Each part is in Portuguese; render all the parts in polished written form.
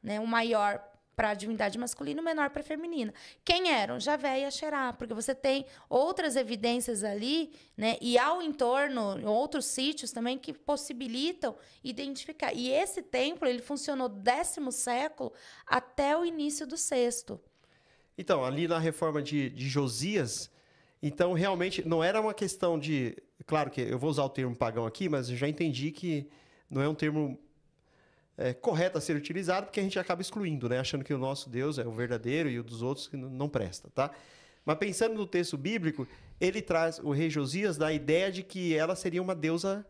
né? O maior para a divindade masculina e o menor para a feminina. Quem eram? Javé e Axerá, porque você tem outras evidências ali, né? E ao entorno, outros sítios também que possibilitam identificar. E esse templo, ele funcionou do 10º século até o início do 6º. Então, ali na reforma de Josias, então realmente não era uma questão de... Claro que eu vou usar o termo pagão aqui, mas eu já entendi que não é um termo correto a ser utilizado, porque a gente acaba excluindo, né? Achando que o nosso Deus é o verdadeiro e o dos outros que não presta, tá? Mas pensando no texto bíblico, ele traz o rei Josias da ideia de que ela seria uma deusa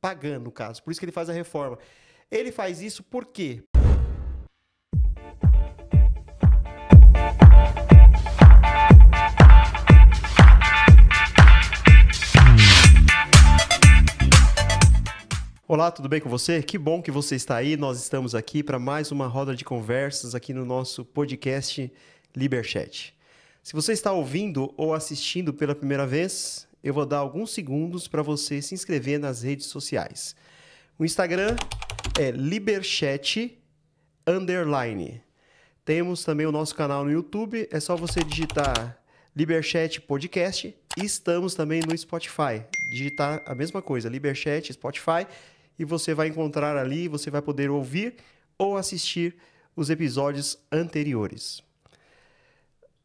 pagã, no caso. Por isso que ele faz a reforma. Ele faz isso por quê? Olá, tudo bem com você? Que bom que você está aí. Nós estamos aqui para mais uma roda de conversas aqui no nosso podcast Liberchat. Se você está ouvindo ou assistindo pela primeira vez, eu vou dar alguns segundos para você se inscrever nas redes sociais. O Instagram é Liberchat_. Temos também o nosso canal no YouTube, é só você digitar Liberchat Podcast. E estamos também no Spotify. Digitar a mesma coisa, Liberchat, Spotify, e você vai encontrar ali, você vai poder ouvir ou assistir os episódios anteriores.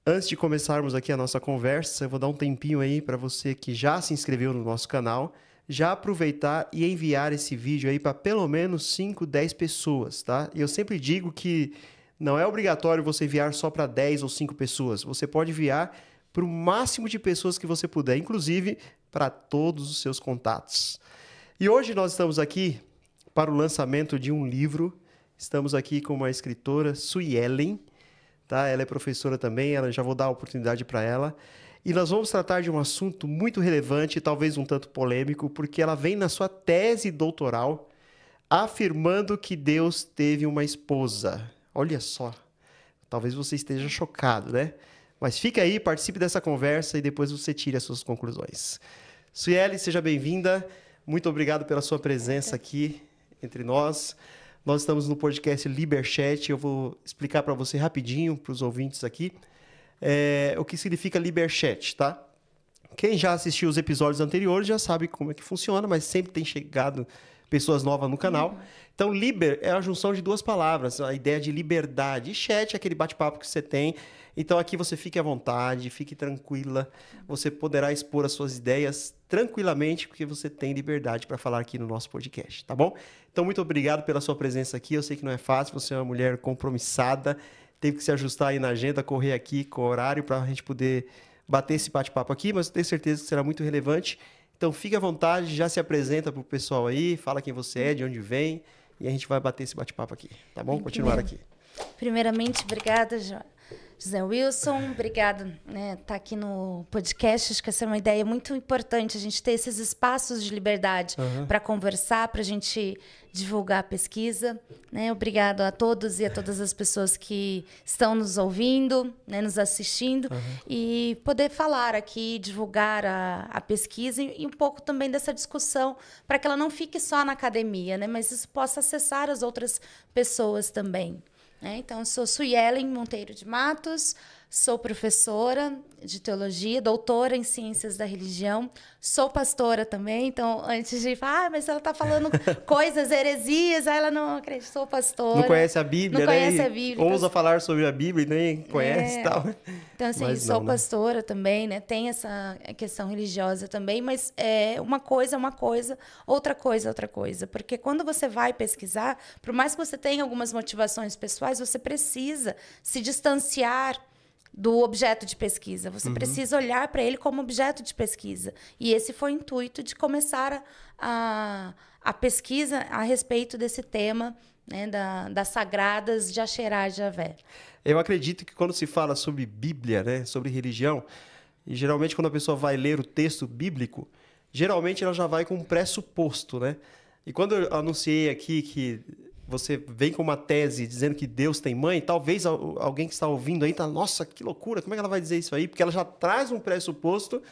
Antes de começarmos aqui a nossa conversa, eu vou dar um tempinho aí para você que já se inscreveu no nosso canal, já aproveitar e enviar esse vídeo aí para pelo menos 5, 10 pessoas, tá? E eu sempre digo que não é obrigatório você enviar só para 10 ou 5 pessoas. Você pode enviar para o máximo de pessoas que você puder, inclusive para todos os seus contatos. E hoje nós estamos aqui para o lançamento de um livro. Estamos aqui com uma escritora, Suelen, tá? Ela é professora também, já vou dar a oportunidade para ela. E nós vamos tratar de um assunto muito relevante, talvez um tanto polêmico, porque ela vem na sua tese doutoral afirmando que Deus teve uma esposa. Olha só, talvez você esteja chocado, né? Mas fica aí, participe dessa conversa e depois você tire as suas conclusões. Suelen, seja bem-vinda. Muito obrigado pela sua presença aqui entre nós. Nós estamos no podcast Liberchat. Eu vou explicar para você rapidinho, para os ouvintes aqui, o que significa Liberchat, tá? Quem já assistiu os episódios anteriores já sabe como é que funciona, mas sempre tem chegado pessoas novas no canal. Então, liber é a junção de duas palavras, a ideia de liberdade. E chat é aquele bate-papo que você tem. Então, aqui você fique à vontade, fique tranquila. Você poderá expor as suas ideias tranquilamente, porque você tem liberdade para falar aqui no nosso podcast, tá bom? Então, muito obrigado pela sua presença aqui. Eu sei que não é fácil, você é uma mulher compromissada, teve que se ajustar aí na agenda, correr aqui com o horário para a gente poder bater esse bate-papo aqui, mas eu tenho certeza que será muito relevante. Então, fique à vontade, já se apresenta para o pessoal aí, fala quem você é, de onde vem, e a gente vai bater esse bate-papo aqui, tá bom? Continuar aqui. Primeiramente, obrigada, José Wilson, obrigada, né, tá aqui no podcast. Acho que essa é uma ideia muito importante, a gente ter esses espaços de liberdade para conversar, para a gente divulgar a pesquisa, né? Obrigado a todos e a todas as pessoas que estão nos ouvindo, né, nos assistindo, e poder falar aqui, divulgar a pesquisa e um pouco também dessa discussão, para que ela não fique só na academia, né, mas isso possa acessar as outras pessoas também. Então, eu sou Suelen Monteiro de Matos, sou professora de teologia, doutora em ciências da religião, sou pastora também. Então, antes de falar, mas ela está falando coisas, heresias, ela não acredita, sou pastora. Não conhece a Bíblia, não conhece a Bíblia. Ousa falar sobre a Bíblia e nem conhece e tal. Então, assim, mas sou não, pastora, né, também, né? Tem essa questão religiosa também, mas uma coisa é uma coisa, outra coisa é outra coisa. Porque quando você vai pesquisar, por mais que você tenha algumas motivações pessoais, você precisa se distanciar do objeto de pesquisa. Você precisa olhar para ele como objeto de pesquisa. E esse foi o intuito de começar a pesquisa a respeito desse tema, né, das sagradas de Axerá e Javé. Eu acredito que quando se fala sobre Bíblia, né, sobre religião, e geralmente quando a pessoa vai ler o texto bíblico, geralmente ela já vai com um pressuposto, né? E quando eu anunciei aqui que você vem com uma tese dizendo que Deus tem mãe, talvez alguém que está ouvindo aí tá, nossa, que loucura, como é que ela vai dizer isso aí? Porque ela já traz um pressuposto,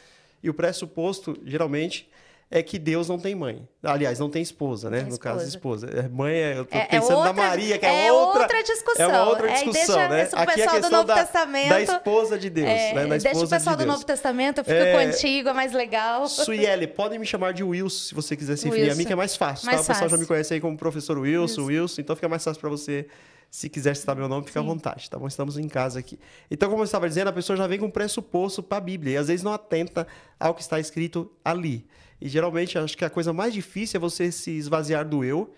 e o pressuposto, geralmente, é que Deus não tem mãe. Aliás, não tem esposa, né? Tem no caso, esposa. Mãe, eu tô pensando na Maria, que é outra discussão. É uma outra discussão, né? Deixa o pessoal do Novo Testamento... da esposa de Deus, né? Da deixa o pessoal do Novo Testamento, fica com o antigo, é mais legal. Suiele, podem me chamar de Wilson, se você quiser se referir a mim, que é mais fácil, tá? O pessoal já me conhece aí como professor Wilson, então fica mais fácil para você. Se quiser citar meu nome, fica à vontade, tá bom? Estamos em casa aqui. Então, como eu estava dizendo, a pessoa já vem com um pressuposto para a Bíblia e às vezes não atenta ao que está escrito ali. E geralmente, acho que a coisa mais difícil é você se esvaziar do eu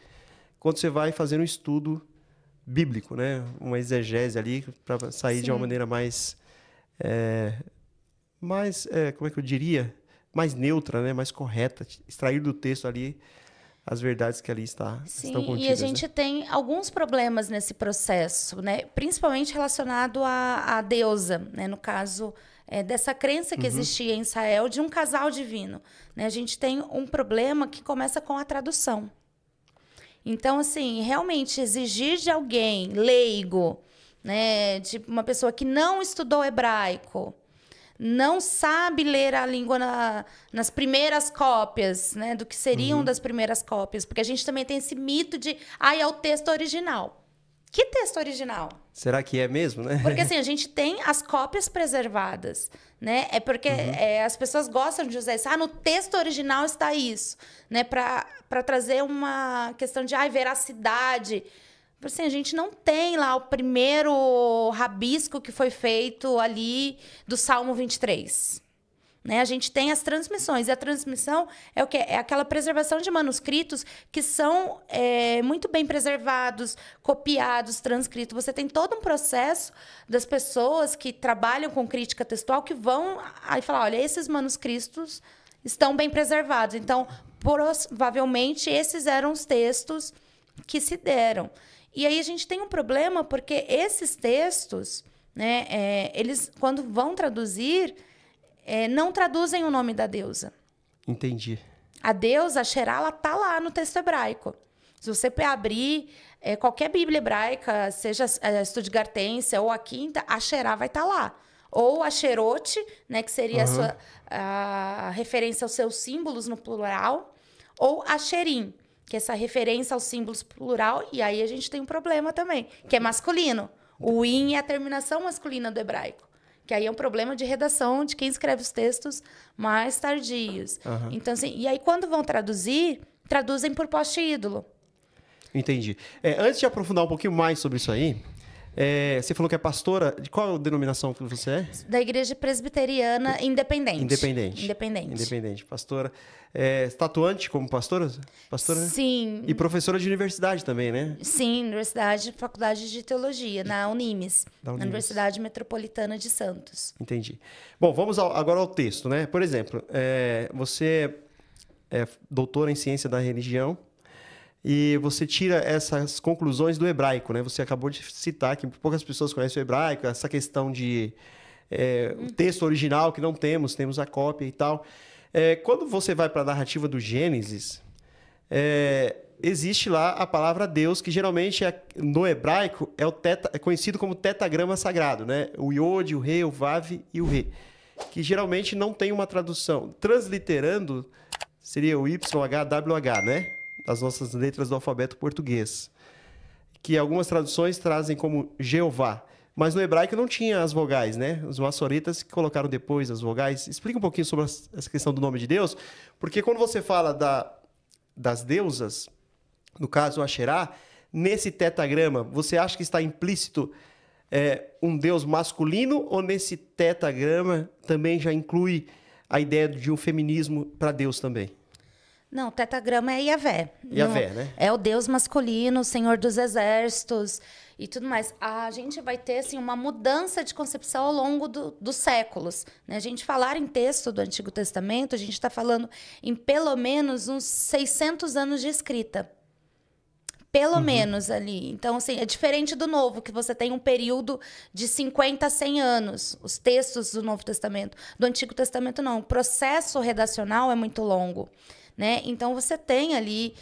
quando você vai fazer um estudo bíblico, né? Uma exegese ali para sair de uma maneira mais, como é que eu diria? Mais neutra, né? Mais correta. Extrair do texto ali as verdades que ali estão contidas. E a gente tem alguns problemas nesse processo, né? Principalmente relacionado à deusa, né? No caso... dessa crença que existia em Israel de um casal divino. Né? A gente tem um problema que começa com a tradução. Então, assim, realmente exigir de alguém leigo, né, de uma pessoa que não estudou hebraico, não sabe ler a língua nas primeiras cópias, né, do que seriam das primeiras cópias, porque a gente também tem esse mito de, é o texto original. Que texto original? Será que é mesmo, né? Porque assim, a gente tem as cópias preservadas, né? É porque as pessoas gostam de usar isso. No texto original está isso, né? Para trazer uma questão de veracidade. Assim, a gente não tem lá o primeiro rabisco que foi feito ali do Salmo 23. Né? A gente tem as transmissões. E a transmissão é o quê? É aquela preservação de manuscritos que são muito bem preservados, copiados, transcritos. Você tem todo um processo das pessoas que trabalham com crítica textual que vão aí falar, olha, esses manuscritos estão bem preservados. Então, provavelmente, esses eram os textos que se deram. E aí a gente tem um problema porque esses textos, né, eles, quando vão traduzir... não traduzem o nome da deusa. Entendi. A deusa, a Xerá, ela está lá no texto hebraico. Se você abrir qualquer Bíblia hebraica, seja a Stuttgartense ou a Quinta, a Xerá vai estar lá. Ou a Xerote, né, que seria a referência aos seus símbolos no plural, ou a Xerim, que é essa referência aos símbolos plural, e aí a gente tem um problema também, que é masculino. O in é a terminação masculina do hebraico. Que aí é um problema de redação de quem escreve os textos mais tardios. Então, assim, e aí, quando vão traduzir, traduzem por poste-ídolo. Entendi. Antes de aprofundar um pouquinho mais sobre isso aí, você falou que é pastora. De qual denominação que você é? Da Igreja Presbiteriana Independente. Independente. Pastora. Está atuante como pastora? Pastora, né? Sim. E professora de universidade também, né? Sim, Faculdade de Teologia, na Unimes. Na Universidade Metropolitana de Santos. Entendi. Bom, vamos agora ao texto, né? Por exemplo, você é doutora em ciência da religião e você tira essas conclusões do hebraico, né? Você acabou de citar que poucas pessoas conhecem o hebraico, essa questão de o texto original que não temos a cópia e tal. Quando você vai para a narrativa do Gênesis, existe lá a palavra Deus, que geralmente no hebraico é conhecido como tetagrama sagrado, né? O Iod, o Re, o Vav e o Re, que geralmente não tem uma tradução. Transliterando, seria o YHWH, né? As nossas letras do alfabeto português. Que algumas traduções trazem como Jeová. Mas no hebraico não tinha as vogais, né? Os maçoretas que colocaram depois as vogais. Explica um pouquinho sobre essa questão do nome de Deus, porque quando você fala das deusas, no caso a Xerá, nesse tetagrama, você acha que está implícito um Deus masculino ou nesse tetagrama também já inclui a ideia de um feminismo para Deus também? Não, o tetagrama é Yahvé. Yahvé, né? É o Deus masculino, o Senhor dos Exércitos e tudo mais. A gente vai ter assim, uma mudança de concepção ao longo dos séculos. Né? A gente falar em texto do Antigo Testamento, a gente está falando em pelo menos uns 600 anos de escrita. Pelo menos ali. Então, assim, é diferente do Novo, que você tem um período de 50 a 100 anos. Os textos do Novo Testamento. Do Antigo Testamento, não. O processo redacional é muito longo. Né? Então, você tem ali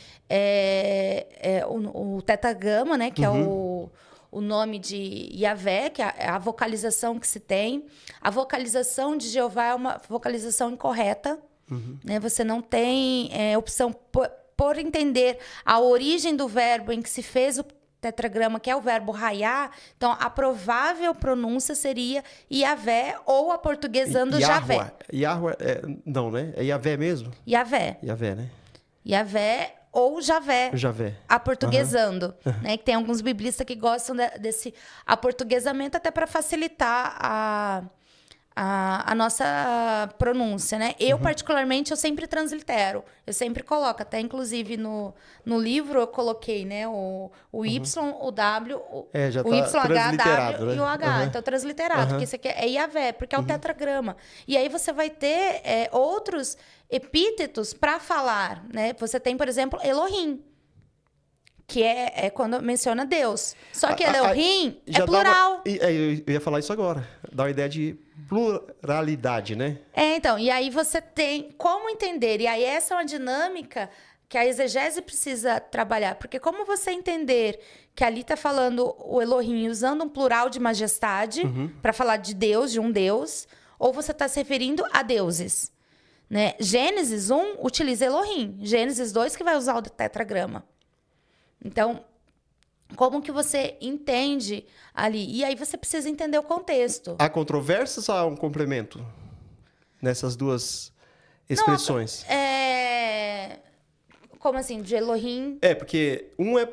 o tetagrama, né? Que é o nome de Yahvé, que é a vocalização que se tem. A vocalização de Jeová é uma vocalização incorreta. Né? Você não tem opção por entender a origem do verbo em que se fez o tetragrama, que é o verbo raiar. Então, a provável pronúncia seria Iavé ou aportuguesando Javé. Yahweh, não, né? É Iavé mesmo? Iavé. Iavé, né? Iavé ou Javé. Javé. Aportuguesando. Né? Que tem alguns biblistas que gostam desse aportuguesamento até para facilitar a nossa pronúncia, né? Eu, particularmente, eu sempre translitero. Eu sempre coloco, até inclusive no livro eu coloquei, né? O Y, o W, o Y, H, W, né? E o H. Então, transliterado, porque isso aqui é Iavé, porque é o tetragrama. E aí você vai ter outros epítetos para falar, né? Você tem, por exemplo, Elohim, que é quando menciona Deus. Só que Elohim é plural. Eu ia falar isso agora. Dá uma ideia de pluralidade, né? Então, e aí você tem como entender. E aí essa é uma dinâmica que a exegese precisa trabalhar. Porque como você entender que ali está falando o Elohim usando um plural de majestade para falar de Deus, de um Deus, ou você está se referindo a deuses. Né? Gênesis 1 utiliza Elohim. Gênesis 2 que vai usar o tetragrama. Então, como que você entende ali? E aí você precisa entender o contexto. Há controvérsias ou há um complemento nessas duas expressões? Como assim? De Elohim? Porque um é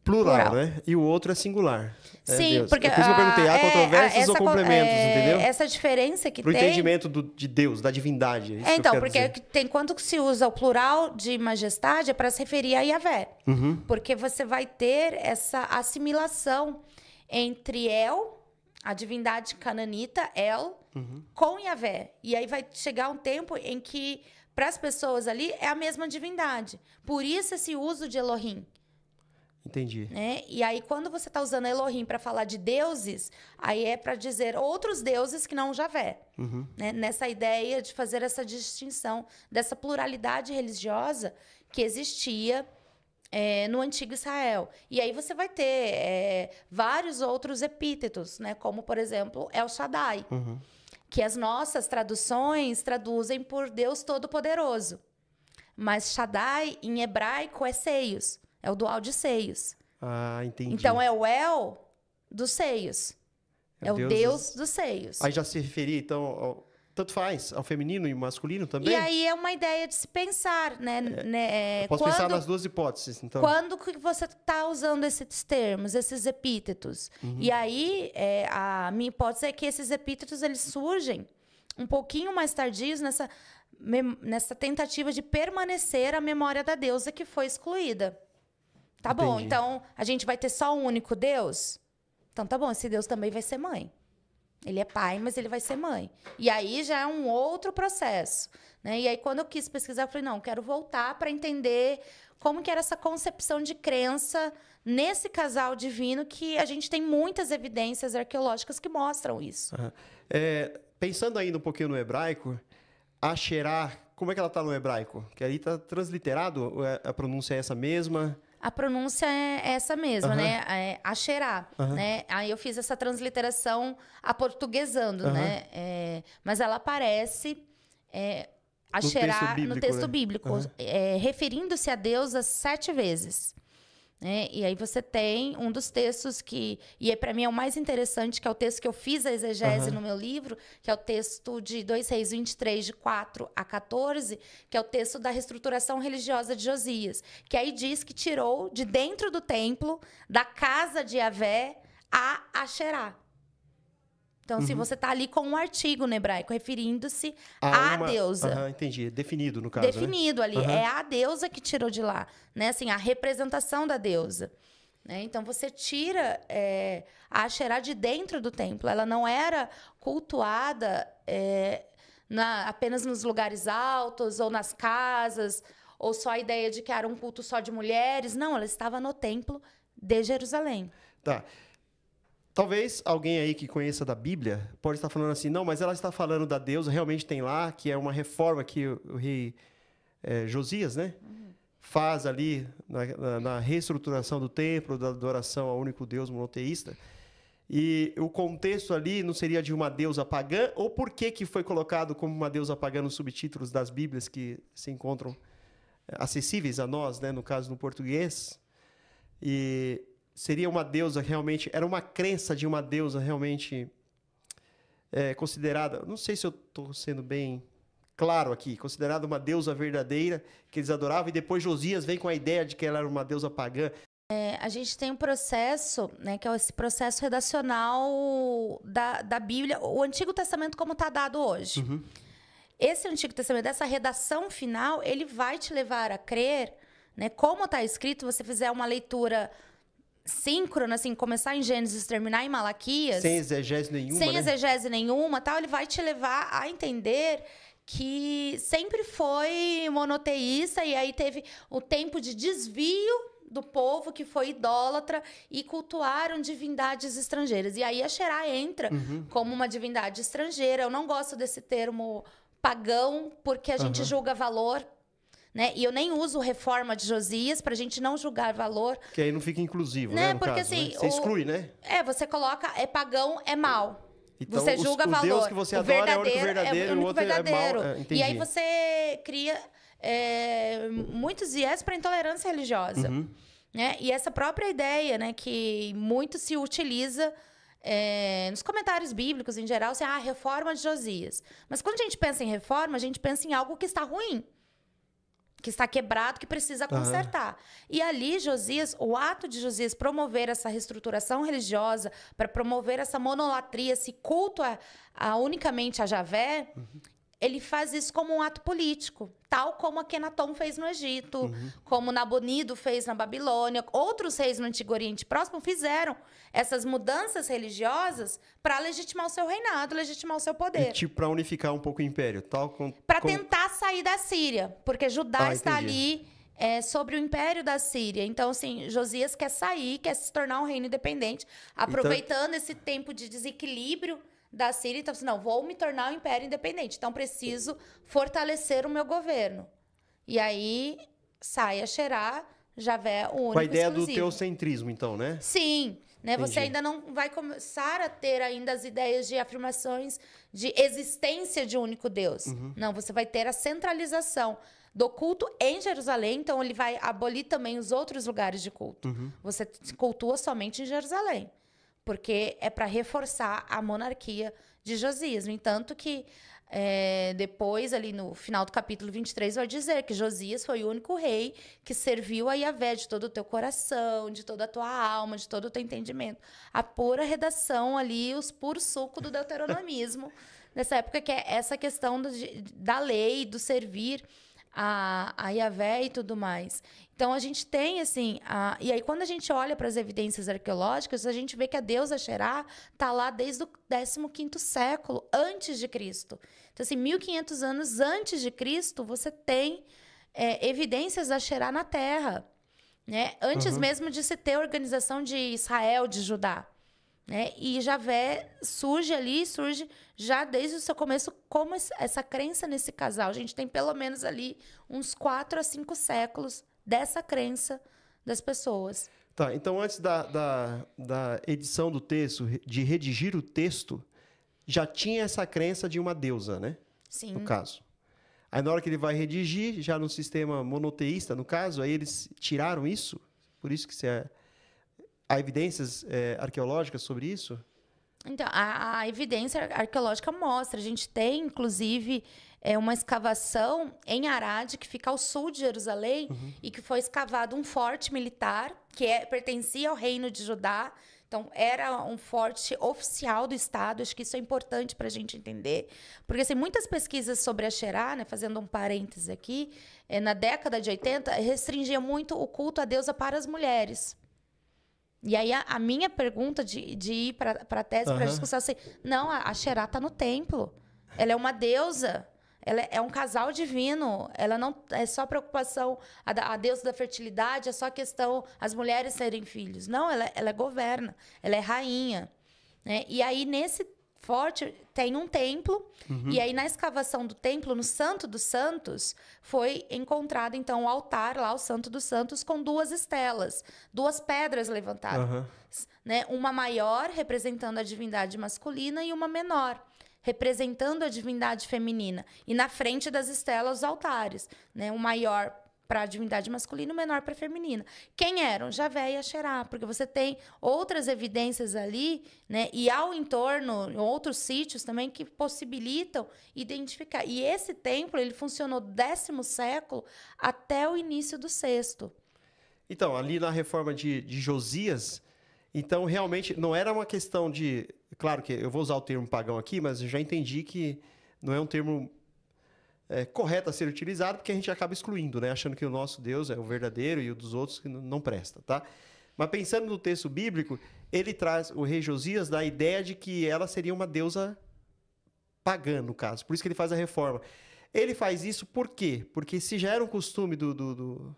plural, né? E o outro é singular. Sim, Deus. porque... É por isso que eu perguntei, há controvérsias ou complementos, entendeu? Essa diferença que Pro tem... entendimento de Deus, da divindade. É isso então, que eu porque dizer. tem quando se usa o plural de majestade é para se referir a Iavé. Porque você vai ter essa assimilação entre El, a divindade cananita, El, com Iavé. E aí vai chegar um tempo em que, para as pessoas ali, é a mesma divindade. Por isso esse uso de Elohim. Entendi. Né? E aí, quando você está usando Elohim para falar de deuses, aí é para dizer outros deuses que não Javé. Né? Nessa ideia de fazer essa distinção dessa pluralidade religiosa que existia no antigo Israel. E aí você vai ter vários outros epítetos, né? Como, por exemplo, El Shaddai, que as nossas traduções traduzem por Deus Todo-Poderoso. Mas Shaddai, em hebraico, é seios. É o dual de seios. Ah, entendi. Então, é o El dos seios. É o Deus dos seios. Aí já se referia, então, tanto faz, ao feminino e masculino também? E aí é uma ideia de se pensar, né? Posso pensar nas duas hipóteses, então. Quando que você está usando esses termos, esses epítetos? E aí, a minha hipótese é que esses epítetos, eles surgem um pouquinho mais tardios nessa tentativa de permanecer a memória da deusa que foi excluída. Tá bom, Entendi. então a gente vai ter só um único Deus? Então tá bom, esse Deus também vai ser mãe. Ele é pai, mas ele vai ser mãe. E aí já é um outro processo. Né? E aí quando eu quis pesquisar, eu falei, não, quero voltar para entender como que era essa concepção de crença nesse casal divino que a gente tem muitas evidências arqueológicas que mostram isso. Pensando ainda um pouquinho no hebraico, Asherah, como é que ela está no hebraico? Que aí está transliterado? Ou a pronúncia é essa mesma? A pronúncia é essa mesma, né? É Asherah, né? Aí eu fiz essa transliteração aportuguesando, né? Mas ela aparece Asherah no texto bíblico, referindo-se a Deus 7 vezes. E aí você tem um dos textos que... E para mim é o mais interessante, que é o texto que eu fiz a exegese no meu livro, que é o texto de 2 Reis 23, de 4 a 14, que é o texto da reestruturação religiosa de Josias. Que aí diz que tirou de dentro do templo, da casa de Yahvé, a Asherah. Então, se você está ali com um artigo no hebraico, referindo-se à deusa. Entendi. Definido, no caso, definido, né? Ali. É a deusa que tirou de lá. Né? Assim, a representação da deusa. Né? Então, você tira a Asherah de dentro do templo. Ela não era cultuada apenas nos lugares altos ou nas casas, ou só a ideia de que era um culto só de mulheres. Não, ela estava no templo de Jerusalém. Tá. Talvez alguém aí que conheça da Bíblia pode estar falando assim, não, mas ela está falando da deusa, realmente tem lá, que é uma reforma que o rei Josias, né, faz ali na reestruturação do templo, da adoração ao único Deus monoteísta. E o contexto ali não seria de uma deusa pagã? Ou por que foi colocado como uma deusa pagã nos subtítulos das Bíblias que se encontram acessíveis a nós, né? No caso, no português? E seria uma deusa realmente... Era uma crença de uma deusa realmente considerada... Não sei se eu estou sendo bem claro aqui. Considerada uma deusa verdadeira que eles adoravam. E depois Josias vem com a ideia de que ela era uma deusa pagã. A gente tem um processo, né, que é esse processo redacional da Bíblia, o Antigo Testamento como está dado hoje. Uhum. Esse Antigo Testamento, essa redação final, ele vai te levar a crer, né, como está escrito, você fizer uma leitura síncrona, assim, começar em Gênesis, terminar em Malaquias. Sem exegese nenhuma, sem né? exegese nenhuma, tal, ele vai te levar a entender que sempre foi monoteísta e aí teve o tempo de desvio do povo que foi idólatra e cultuaram divindades estrangeiras. E aí a Xerá entra como uma divindade estrangeira. Eu não gosto desse termo pagão, porque a gente julga valor, né? E eu nem uso reforma de Josias pra gente não julgar valor. Que aí não fica inclusivo, né? No porque caso, assim, né? Você exclui, né? Você coloca, é pagão, é mal. Então, você julga o valor. Deus que você adora é o único verdadeiro, é o único outro verdadeiro. É mal. Entendi. E aí você cria muitos viés para intolerância religiosa. Né? E essa própria ideia, né, que muito se utiliza nos comentários bíblicos em geral, assim, reforma de Josias. Mas quando a gente pensa em reforma, a gente pensa em algo que está ruim, que está quebrado, que precisa consertar. E ali, Josias, o ato de Josias promover essa reestruturação religiosa, para promover essa monolatria, esse culto unicamente a Javé, ele faz isso como um ato político, tal como Akenaton fez no Egito, como Nabonido fez na Babilônia. Outros reis no Antigo Oriente Próximo fizeram essas mudanças religiosas para legitimar o seu reinado, legitimar o seu poder. E tipo, para unificar um pouco o império. Para tentar sair da Síria, porque Judá está ali sobre o império da Síria. Então, assim, Josias quer sair, quer se tornar um reino independente, aproveitando esse tempo de desequilíbrio da Síria. Então, assim, não, vou me tornar um império independente. Então, preciso fortalecer o meu governo. E aí, sai a Xerá, Javé, o único com a ideia exclusivo. do teocentrismo, então, né? Sim. Né? Você ainda não vai começar a ter ainda as ideias de afirmações de existência de um único Deus. Não, você vai ter a centralização do culto em Jerusalém. Então, ele vai abolir também os outros lugares de culto. Você cultua somente em Jerusalém. Porque é para reforçar a monarquia de Josias. No entanto que depois, ali no final do capítulo 23, vai dizer que Josias foi o único rei que serviu a Yahvé de todo o teu coração, de toda a tua alma, de todo o teu entendimento. A pura redação ali, os puros suco do deuteronomismo, nessa época, que é essa questão da lei, do servir a Yahvé e tudo mais. Então, a gente tem, assim... E aí, quando a gente olha para as evidências arqueológicas, a gente vê que a deusa Xerá está lá desde o 15º século, antes de Cristo. Então, assim, 1.500 anos antes de Cristo, você tem evidências da Xerá na Terra. Né? Antes mesmo de se ter a organização de Israel, de Judá. Né? E Javé surge já desde o seu começo como essa crença nesse casal. A gente tem pelo menos ali uns 4 a 5 séculos dessa crença das pessoas. Tá, então antes da edição do texto, de redigir o texto, já tinha essa crença de uma deusa, né? Sim. No caso. Aí na hora que ele vai redigir, já no sistema monoteísta, no caso, aí eles tiraram isso? Por isso que há evidências arqueológicas sobre isso? Então, a evidência arqueológica mostra. A gente tem, inclusive, uma escavação em Arad, que fica ao sul de Jerusalém, e que foi escavado um forte militar, que pertencia ao reino de Judá. Então, era um forte oficial do Estado. Acho que isso é importante para a gente entender. Porque, assim, muitas pesquisas sobre a Xerá, né, fazendo um parêntese aqui, na década de 80, restringia muito o culto à deusa para as mulheres. E aí, a minha pergunta de ir para a tese, para a discussão, assim, não, a Xerá está no templo. Ela é uma deusa. Ela é um casal divino. Ela não é só preocupação, a deusa da fertilidade, é só questão as mulheres serem filhos. Não, ela governa. Ela é rainha. Né? E aí, nesse forte, tem um templo, e aí na escavação do templo, no Santo dos Santos, foi encontrado então o altar lá, o Santo dos Santos, com 2 estelas, 2 pedras levantadas, né? Uma maior, representando a divindade masculina, e uma menor, representando a divindade feminina. E na frente das estelas, os altares, né? O maior para a divindade masculina e o menor para a feminina. Quem eram? Javé e Axerá, porque você tem outras evidências ali, né? E ao entorno, outros sítios também que possibilitam identificar. E esse templo, ele funcionou do 10º século até o início do 6º. Então, ali na reforma de Josias, então realmente não era uma questão de... Claro que eu vou usar o termo pagão aqui, mas eu já entendi que não é um termo correto a ser utilizado, porque a gente acaba excluindo, né? Achando que o nosso Deus é o verdadeiro e o dos outros que não presta, tá? Mas pensando no texto bíblico, ele traz o rei Josias da ideia de que ela seria uma deusa pagã, no caso. Por isso que ele faz a reforma. Ele faz isso por quê? Porque se já era um costume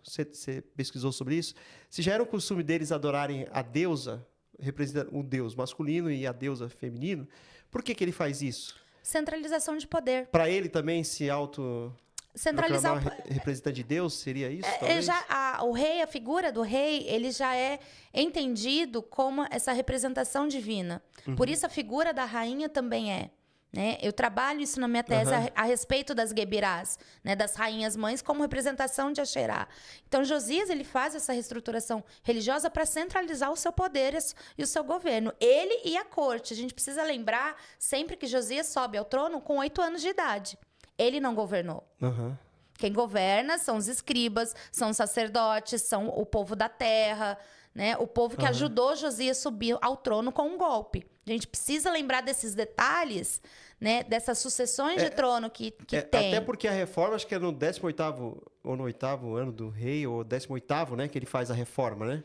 você pesquisou sobre isso? Se já era um costume deles adorarem a deusa, representa o deus masculino e a deusa feminino, por que ele faz isso? Centralização de poder. Para ele também se centralizar representante de Deus, seria isso? O rei, a figura do rei, ele já é entendido como essa representação divina. Por isso a figura da rainha também é. Né? Eu trabalho isso na minha tese a respeito das Gebirás, né? Das rainhas mães como representação de Axerá. Então, Josias ele faz essa reestruturação religiosa para centralizar o seu poder e o seu governo. Ele e a corte. A gente precisa lembrar sempre que Josias sobe ao trono com 8 anos de idade. Ele não governou. Quem governa são os escribas, são os sacerdotes, são o povo da terra, né? O povo que ajudou Josias a subir ao trono com um golpe. A gente precisa lembrar desses detalhes, né? Dessas sucessões de trono que tem. Até porque a reforma, acho que é no 18º ou no 8º ano do rei, ou 18º, né? Que ele faz a reforma, né?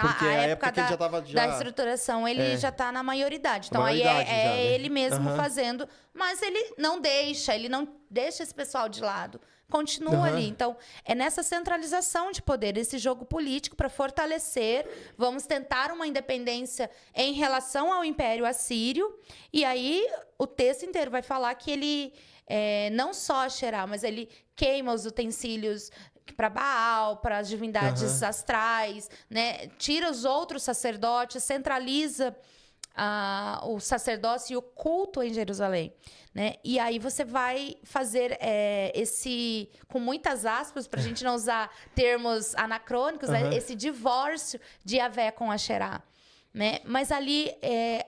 Porque a época que ele já estava... da estruturação, ele já está na maioridade. Então, aí né? ele mesmo fazendo. Mas ele não deixa esse pessoal de lado. Continua ali. Então, é nessa centralização de poder, esse jogo político para fortalecer. Vamos tentar uma independência em relação ao Império Assírio. E aí, o texto inteiro vai falar que ele não só Axerá, mas ele queima os utensílios para Baal, para as divindades astrais, né? Tira os outros sacerdotes, centraliza o sacerdócio e o culto em Jerusalém, né? E aí você vai fazer com muitas aspas, para a gente não usar termos anacrônicos, né? Esse divórcio de Javé com Axerá, né? Mas ali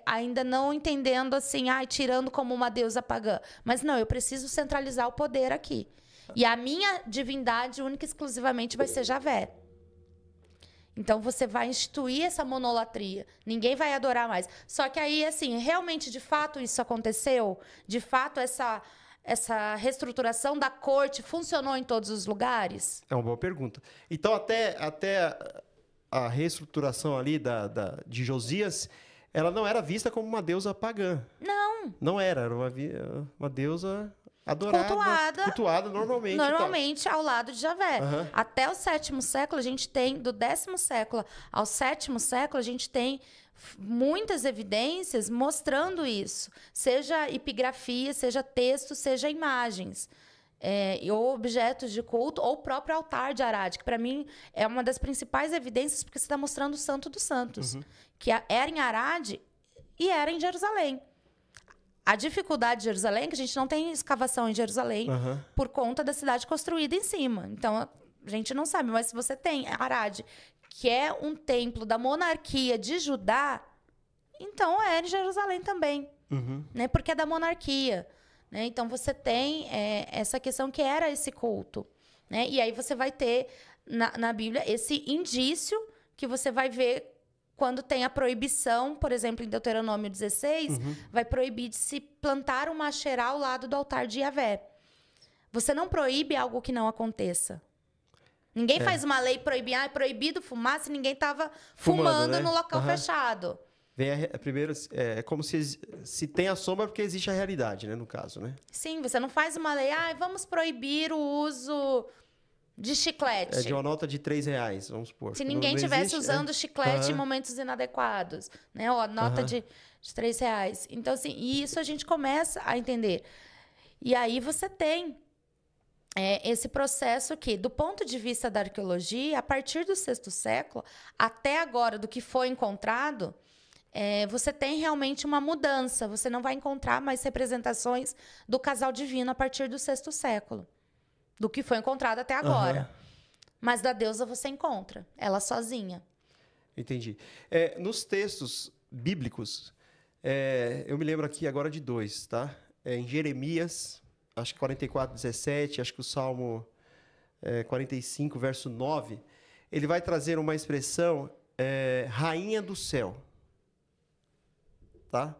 ainda não entendendo assim, tirando como uma deusa pagã. Mas não, eu preciso centralizar o poder aqui. E a minha divindade única e exclusivamente vai ser Javé. Então, você vai instituir essa monolatria. Ninguém vai adorar mais. Só que aí, assim, realmente, de fato, isso aconteceu? De fato, essa reestruturação da corte funcionou em todos os lugares? É uma boa pergunta. Então, até a reestruturação ali de Josias, ela não era vista como uma deusa pagã. Não. Não era uma deusa... adorada, cultuada normalmente. Normalmente ao lado de Javé. Até o 7º século, a gente tem, do 10º século ao 7º século, a gente tem muitas evidências mostrando isso. Seja epigrafia, seja texto, seja imagens. Ou objetos de culto, ou o próprio altar de Arad, que para mim é uma das principais evidências, porque você está mostrando o Santo dos Santos, que era em Arad e era em Jerusalém. A dificuldade de Jerusalém é que a gente não tem escavação em Jerusalém por conta da cidade construída em cima. Então, a gente não sabe. Mas se você tem Arad, que é um templo da monarquia de Judá, então é em Jerusalém também. Né? Porque é da monarquia. Né? Então, você tem essa questão que era esse culto. Né? E aí você vai ter na Bíblia esse indício que você vai ver quando tem a proibição, por exemplo, em Deuteronômio 16, vai proibir de se plantar uma Axerá ao lado do altar de Javé. Você não proíbe algo que não aconteça. Ninguém faz uma lei proibir, é proibido fumar se ninguém estava fumando, né? No local fechado. Primeiro, é como se tem a sombra porque existe a realidade, né, no caso, né? Sim, você não faz uma lei, vamos proibir o uso de chiclete. De uma nota de R$3, vamos supor. Se ninguém estivesse usando chiclete em momentos inadequados, né? Ó, nota de R$3. Então, assim, e isso a gente começa a entender. E aí você tem esse processo que, do ponto de vista da arqueologia, a partir do 6º século, até agora, do que foi encontrado, você tem realmente uma mudança. Você não vai encontrar mais representações do casal divino a partir do 6º século, do que foi encontrado até agora. Mas da deusa você encontra, ela sozinha. Entendi. Nos textos bíblicos, eu me lembro aqui agora de 2, tá? Em Jeremias, acho que 44:17, acho que o Salmo 45, verso 9, ele vai trazer uma expressão, rainha do céu. Tá?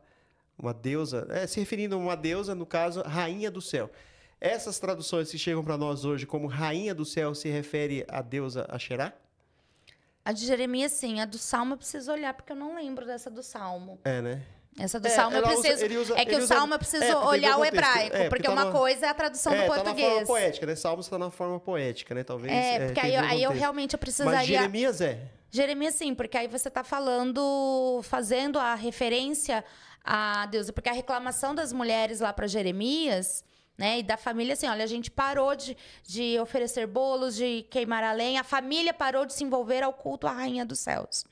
Uma deusa, se referindo a uma deusa, no caso, rainha do céu. Essas traduções que chegam para nós hoje como rainha do céu se refere à deusa Asherá? A de Jeremias, sim. A do Salmo eu preciso olhar, porque eu não lembro dessa do Salmo. Né? Essa do Salmo eu preciso... o Salmo eu preciso olhar o hebraico, porque uma coisa é a tradução do português. Tá na forma poética, né? Salmo está na forma poética, né? Talvez... porque aí eu realmente precisaria... Mas Jeremias Jeremias, sim, porque aí você está fazendo a referência à deusa. Porque a reclamação das mulheres lá para Jeremias, né, e da família, assim, olha, a gente parou de oferecer bolos, de queimar a lenha, a família parou de se envolver ao culto à rainha dos céus.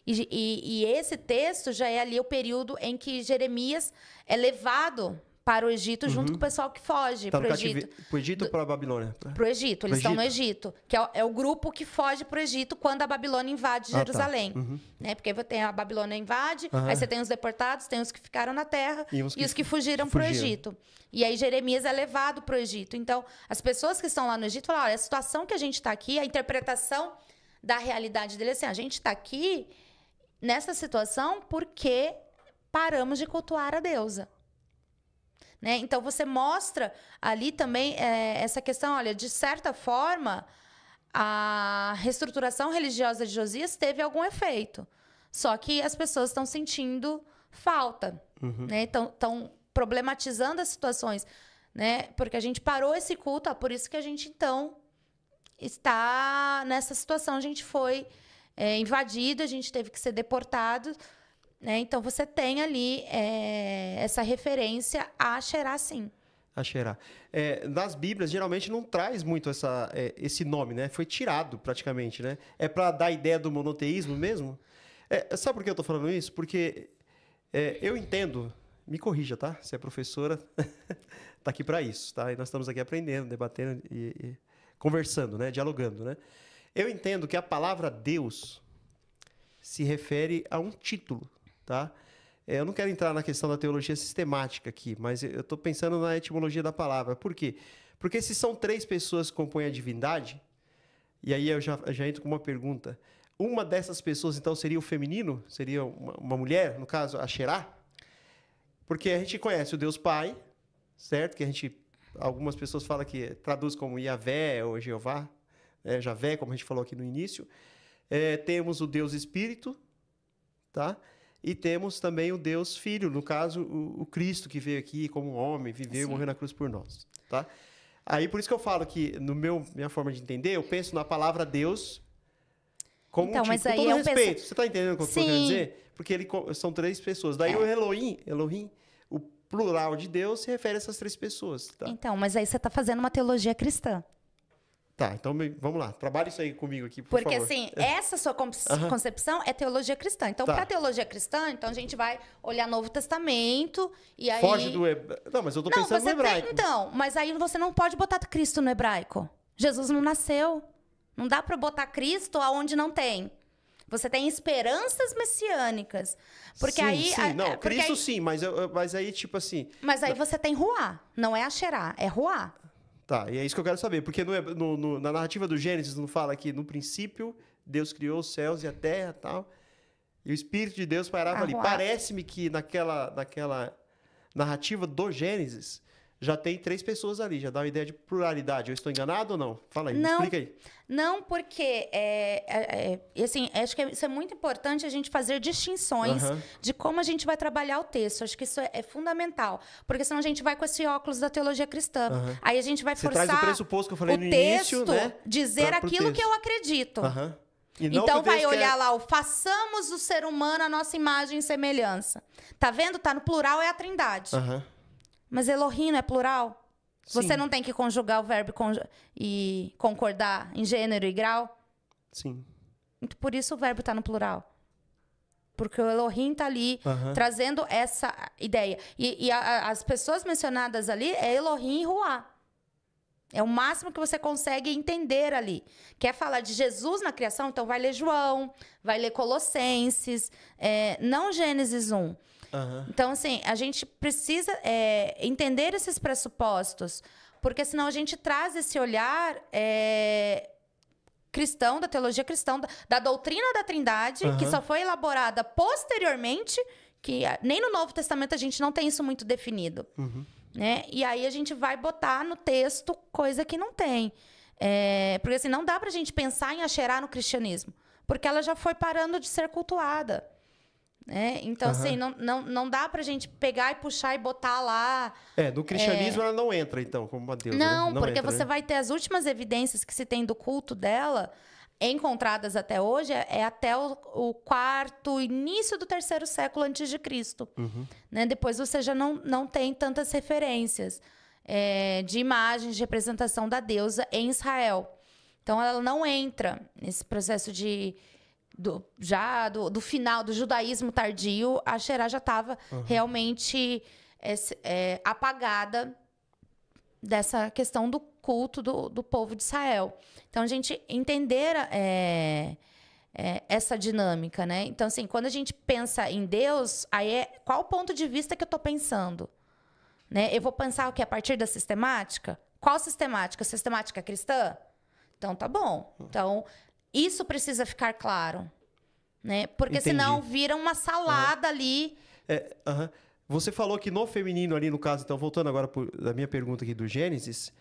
E esse texto já é ali o período em que Jeremias é levado para o Egito junto com o pessoal que foge para o Egito. Para o Egito ou para a Babilônia? Para o Egito, eles estão no Egito. Que é o grupo que foge para o Egito quando a Babilônia invade Jerusalém. Né? Porque tem a Babilônia invade, aí você tem os deportados, tem os que ficaram na terra e os que fugiram para o Egito. E aí Jeremias é levado para o Egito. Então, as pessoas que estão lá no Egito falam, olha, a situação que a gente está aqui, a interpretação da realidade dele é assim, a gente está aqui nessa situação porque paramos de cultuar a deusa. Né? Então, você mostra ali também essa questão, olha, de certa forma, a reestruturação religiosa de Josias teve algum efeito. Só que as pessoas estão sentindo falta, né? Estão problematizando as situações, né? Porque a gente parou esse culto, por isso que a gente, então, está nessa situação. A gente foi invadido, a gente teve que ser deportado, né? Então, você tem ali essa referência a Asherá, sim. Asherá. Nas Bíblias, geralmente, não traz muito esse nome, né? Foi tirado, praticamente, né? É para dar a ideia do monoteísmo mesmo? Sabe por que eu estou falando isso? Porque eu entendo... Me corrija, tá? Se é professora, tá aqui para isso, tá? E nós estamos aqui aprendendo, debatendo e conversando, né? Dialogando, né? Eu entendo que a palavra Deus se refere a um título, tá? Eu não quero entrar na questão da teologia sistemática aqui, mas eu estou pensando na etimologia da palavra. Por quê? Porque se são 3 pessoas que compõem a divindade, e aí eu já entro com uma pergunta. Uma dessas pessoas, então, seria o feminino? Seria uma mulher, no caso, Asherá? Porque a gente conhece o Deus Pai, certo? Que algumas pessoas falam que traduz como Yahvé ou Jeová, Javé, como a gente falou aqui no início. Temos o Deus Espírito, tá? E temos também o Deus Filho, no caso, o Cristo que veio aqui como homem, viveu e morreu na cruz por nós, tá? Aí, por isso que eu falo que, minha forma de entender, eu penso na palavra Deus como então, mas aí com todo respeito. Você está entendendo o que eu estou querendo dizer? Porque são 3 pessoas. Daí o Elohim, o plural de Deus, se refere a essas 3 pessoas. Tá? Então, mas aí você está fazendo uma teologia cristã. Tá, então vamos lá. Trabalhe isso aí comigo aqui, por favor. Porque, assim, essa sua concepção é teologia cristã. Então, para teologia cristã, então a gente vai olhar Novo Testamento e aí... Foge do Não, mas eu estou pensando no hebraico. Então, mas aí você não pode botar Cristo no hebraico. Jesus não nasceu. Não dá para botar Cristo aonde não tem. Você tem esperanças messiânicas. Porque aí... Não, Cristo aí, sim, mas aí, tipo assim... Mas aí você tem Ruá. Não é Asherá, é Ruá. Tá, e é isso que eu quero saber. Porque na narrativa do Gênesis não fala que, no princípio, Deus criou os céus e a terra e tal. E o Espírito de Deus pairava ali. Parece-me que naquela narrativa do Gênesis, já tem 3 pessoas ali, já dá uma ideia de pluralidade. Eu estou enganado ou não? Fala aí, Não, explica aí. não, porque assim, acho que isso é muito importante a gente fazer distinções de como a gente vai trabalhar o texto. Acho que isso é fundamental. Porque senão a gente vai com esse óculos da teologia cristã. Aí a gente vai forçar traz o pressuposto que eu falei no texto, início, né? dizer aquilo que eu acredito. E não então vai olhar quer... lá, façamos o ser humano a nossa imagem e semelhança. Tá vendo? Tá no plural, é a Trindade. Mas Elohim não é plural? Sim. Você não tem que conjugar o verbo e concordar em gênero e grau? Sim. Por isso o verbo está no plural. Porque o Elohim está ali trazendo essa ideia. E as pessoas mencionadas ali é Elohim e Ruá. É o máximo que você consegue entender ali. Quer falar de Jesus na criação? Então vai ler João, vai ler Colossenses, não Gênesis 1. Então, assim, a gente precisa entender esses pressupostos, porque senão a gente traz esse olhar cristão, da teologia cristã, da doutrina da Trindade, que só foi elaborada posteriormente, que nem no Novo Testamento a gente não tem isso muito definido. Né? E aí a gente vai botar no texto coisa que não tem. Porque assim, não dá pra gente pensar em Asherá no cristianismo, porque ela já foi parando de ser cultuada. Então, assim, não dá pra gente pegar e puxar e botar lá... no cristianismo ela não entra, então, como uma deusa, não, né? Não porque entra, você né? vai ter as últimas evidências que se tem do culto dela, encontradas até hoje, até o quarto, início do 3º século antes de Cristo. Né? Depois você já não tem tantas referências de imagens de representação da deusa em Israel. Então, ela não entra nesse processo do final do judaísmo tardio. A Asherá já estava realmente apagada dessa questão do culto do povo de Israel. Então, a gente entender essa dinâmica, né? Então, assim, quando a gente pensa em Deus, aí qual o ponto de vista que eu estou pensando? Né? Eu vou pensar o quê? A partir da sistemática? Qual sistemática? Sistemática cristã? Então, tá bom. Então, isso precisa ficar claro. Né? Porque senão vira uma salada ali. Você falou que no feminino ali, no caso, então, voltando agora da minha pergunta aqui do Gênesis,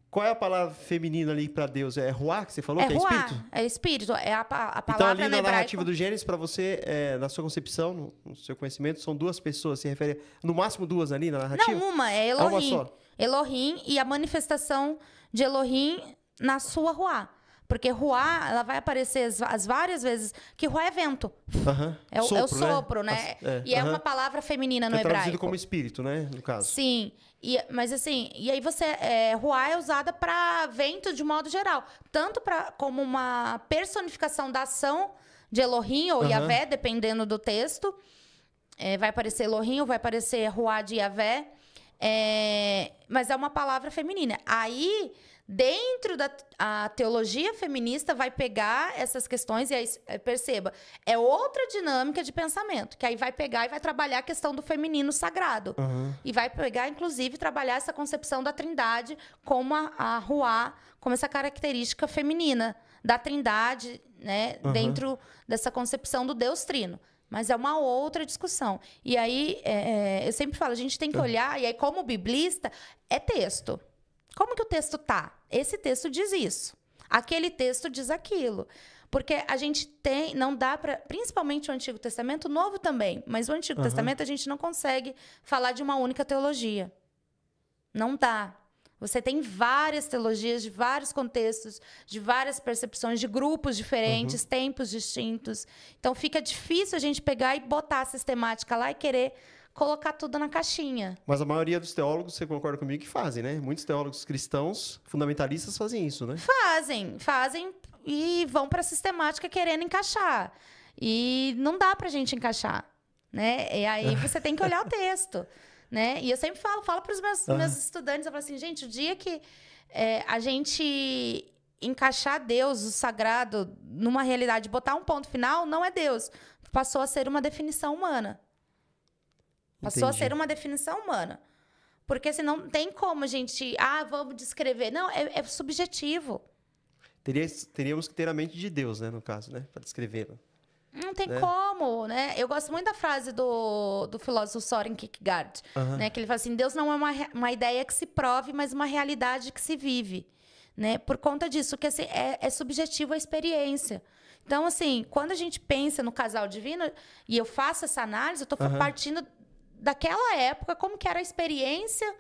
qual é a palavra feminina ali para Deus? É ruá que você falou? Que é ruá, espírito? É espírito. É a palavra então, ali na hebraico. narrativa do Gênesis, para você, na sua concepção, no seu conhecimento, são 2 pessoas, se refere... No máximo 2 ali na narrativa? Não, uma. É Elohim. Uma só. Elohim e a manifestação de Elohim na sua ruá. Porque ruá, ela vai aparecer as várias vezes, que ruá é vento. É o sopro, né? E é uma palavra feminina no hebraico. É traduzido como espírito, né? No caso. Sim. Mas assim, e aí ruá é usada para vento de modo geral. Tanto como uma personificação da ação de Elohim ou Yavé, dependendo do texto. Vai aparecer Elohim ou vai aparecer ruá de Yavé. Mas é uma palavra feminina. Aí... Dentro da teologia feminista vai pegar essas questões e aí, perceba, é outra dinâmica de pensamento, que aí vai pegar e vai trabalhar a questão do feminino sagrado. E vai pegar, inclusive, trabalhar essa concepção da Trindade como a Ruá, como essa característica feminina da Trindade, né, dentro dessa concepção do Deus Trino. Mas é uma outra discussão. E aí, eu sempre falo, a gente tem que olhar, e aí como biblista, é texto. Como que o texto tá? Esse texto diz isso. Aquele texto diz aquilo. Porque a gente não dá para... Principalmente o Antigo Testamento, o Novo também. Mas o Antigo Testamento a gente não consegue falar de uma única teologia. Não dá. Você tem várias teologias de vários contextos, de várias percepções, de grupos diferentes, tempos distintos. Então fica difícil a gente pegar e botar a sistemática lá e querer... colocar tudo na caixinha. Mas a maioria dos teólogos, você concorda comigo, que fazem, né? Muitos teólogos cristãos, fundamentalistas, fazem isso, né? Fazem e vão para a sistemática querendo encaixar. E não dá pra gente encaixar, né? E aí você tem que olhar o texto, né? E eu sempre falo para os meus estudantes, eu falo assim, gente, o dia que a gente encaixar Deus, o sagrado, numa realidade, botar um ponto final, não é Deus. Passou a ser uma definição humana. Passou a ser uma definição humana. Porque senão não tem como a gente... vamos descrever. Não, é subjetivo. Teríamos que ter a mente de Deus, né? No caso, né? Para descrevê-la. Não tem como, né? Eu gosto muito da frase do filósofo Soren Kierkegaard, né? Que ele fala assim, Deus não é uma ideia que se prove, mas uma realidade que se vive, né? Por conta disso, que assim, é subjetivo a experiência. Então, assim, quando a gente pensa no casal divino, e eu faço essa análise, eu estou partindo daquela época, como que era a experiência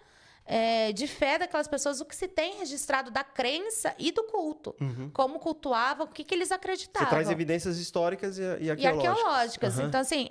de fé daquelas pessoas, o que se tem registrado da crença e do culto. Como cultuavam, o que eles acreditavam. Você traz evidências históricas e arqueológicas. E arqueológicas. Então, assim,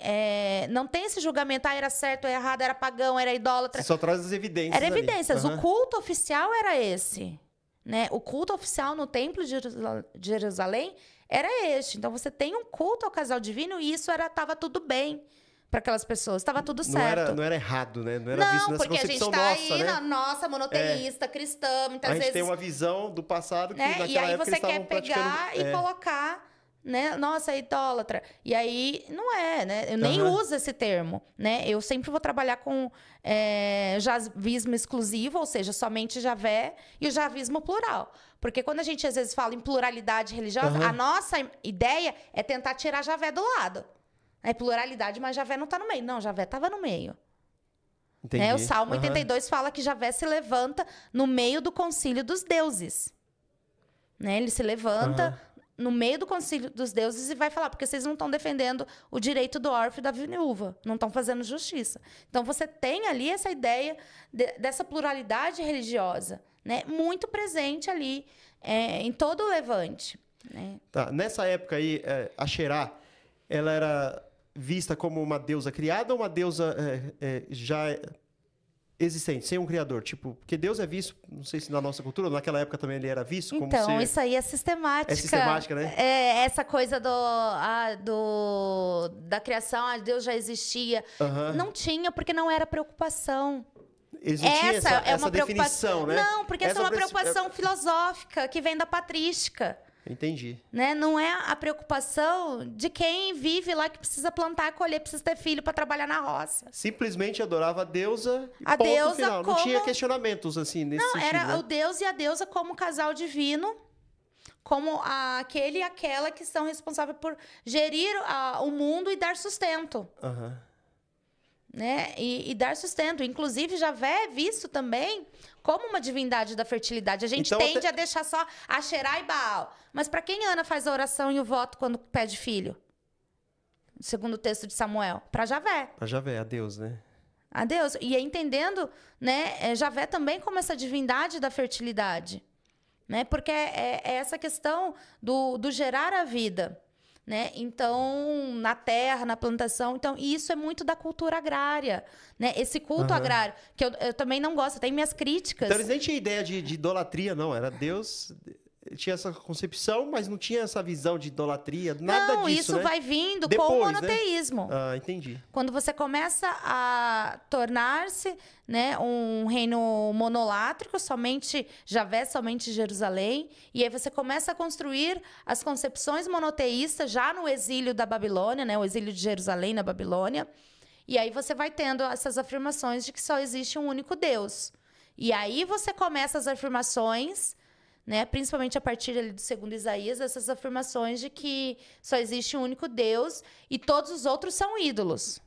não tem esse julgamento, era certo ou errado, era pagão, era idólatra. Você só traz as evidências. Era evidências. O culto oficial era esse. Né? O culto oficial no Templo de Jerusalém era este. Então, você tem um culto ao casal divino e isso estava tudo bem para aquelas pessoas, estava tudo certo. Não era errado, né? Não era visto nessa concepção nossa, porque a gente está aí na nossa monoteísta, cristã, muitas vezes... A gente tem uma visão do passado que naquela e aí época você quer pegar e colocar, né? Nossa, idólatra. E aí, não é, né? Eu nem uso esse termo, né? Eu sempre vou trabalhar com javismo exclusivo, ou seja, somente Javé, e o javismo plural. Porque quando a gente, às vezes, fala em pluralidade religiosa, a nossa ideia é tentar tirar Javé do lado. É pluralidade, mas Javé não está no meio. Não, Javé estava no meio. O Salmo 82 fala que Javé se levanta no meio do concílio dos deuses. Né? Ele se levanta no meio do concílio dos deuses e vai falar, porque vocês não estão defendendo o direito do órfão e da viúva, não estão fazendo justiça. Então, você tem ali essa ideia dessa pluralidade religiosa, né? Muito presente ali em todo o Levante. Né? Tá. Nessa época aí, Asherá, ela era vista como uma deusa criada ou uma deusa já existente, sem um criador? Tipo, porque Deus é visto, não sei se na nossa cultura, naquela época também ele era visto como Então, isso aí é sistemática. É sistemática, né? Essa coisa da criação, Deus já existia. Não tinha, porque não era preocupação. Eles não tinham essa definição, né? Não, porque essa é uma preocupação filosófica que vem da patrística. Entendi. Né? Não é a preocupação de quem vive lá, que precisa plantar, colher, precisa ter filho para trabalhar na roça. Simplesmente adorava a deusa e a ponto deusa final. Como... Não tinha questionamentos assim nesse sentido. Não, era né? o Deus e a deusa como casal divino, como aquele e aquela que são responsáveis por gerir o mundo e dar sustento. Né? E dar sustento. Inclusive, Javé é visto também como uma divindade da fertilidade. A gente tende a deixar só Asherá e Baal. Mas para quem Ana faz a oração e o voto quando pede filho? Segundo o texto de Samuel. Para Javé. Para Javé, a Deus, né? A Deus. E entendendo, né, Javé também como essa divindade da fertilidade. Né? Porque é essa questão do gerar a vida. Né? Então, na terra, na plantação. Então, isso é muito da cultura agrária. Né? Esse culto agrário, que eu também não gosto, tem minhas críticas. Então, eles nem tinham ideia de idolatria, não. Era Deus... Tinha essa concepção, mas não tinha essa visão de idolatria, nada disso, Não, isso vai vindo com o monoteísmo. Né? Ah, entendi. Quando você começa a tornar-se, né, um reino monolátrico, somente Javé, somente Jerusalém, e aí você começa a construir as concepções monoteístas já no exílio da Babilônia, né, o exílio de Jerusalém na Babilônia, e aí você vai tendo essas afirmações de que só existe um único Deus. E aí você começa as afirmações... Né? Principalmente a partir ali do segundo Isaías, essas afirmações de que só existe um único Deus e todos os outros são ídolos.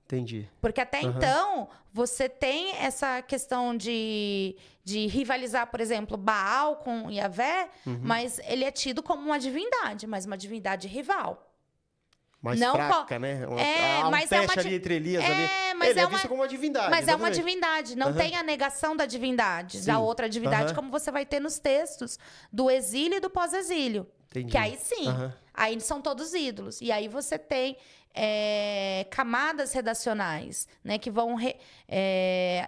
Entendi. Porque até então, você tem essa questão de rivalizar, por exemplo, Baal com Yahvé, mas ele é tido como uma divindade, mas uma divindade rival. Mais fraca, né? Mas teste ali entre Elias ali. Ele é visto como uma divindade. Mas é uma divindade. Não tem a negação da divindade, da outra divindade, como você vai ter nos textos do exílio e do pós-exílio. Que aí sim, aí são todos ídolos. E aí você tem camadas redacionais, né? Que vão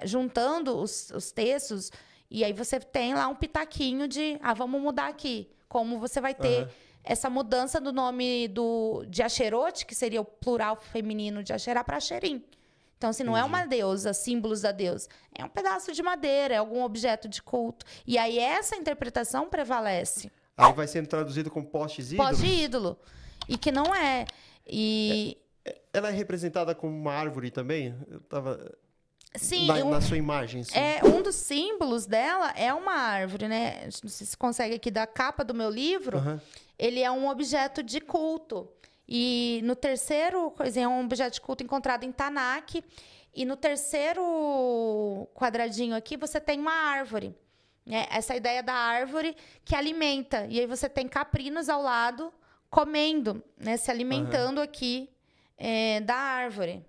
juntando os textos. E aí você tem lá um pitaquinho de, vamos mudar aqui. Como você vai ter... essa mudança do nome de Asherote, que seria o plural feminino de Asherá, para Asherim. Então, assim, não é uma deusa, símbolos da deusa. É um pedaço de madeira, é algum objeto de culto. E aí, essa interpretação prevalece. Aí vai sendo traduzido como postes ídolos? Poste ídolo. E que não é. Ela é representada como uma árvore também? Eu tava... Sim, na sua imagem. Sim. Um dos símbolos dela é uma árvore, né? Não sei se consegue aqui da capa do meu livro. Ele é um objeto de culto. E no terceiro, é um objeto de culto encontrado em Tanakh. E no terceiro quadradinho aqui, você tem uma árvore. Né? Essa ideia da árvore que alimenta. E aí você tem caprinos ao lado comendo, né? Se alimentando aqui da árvore.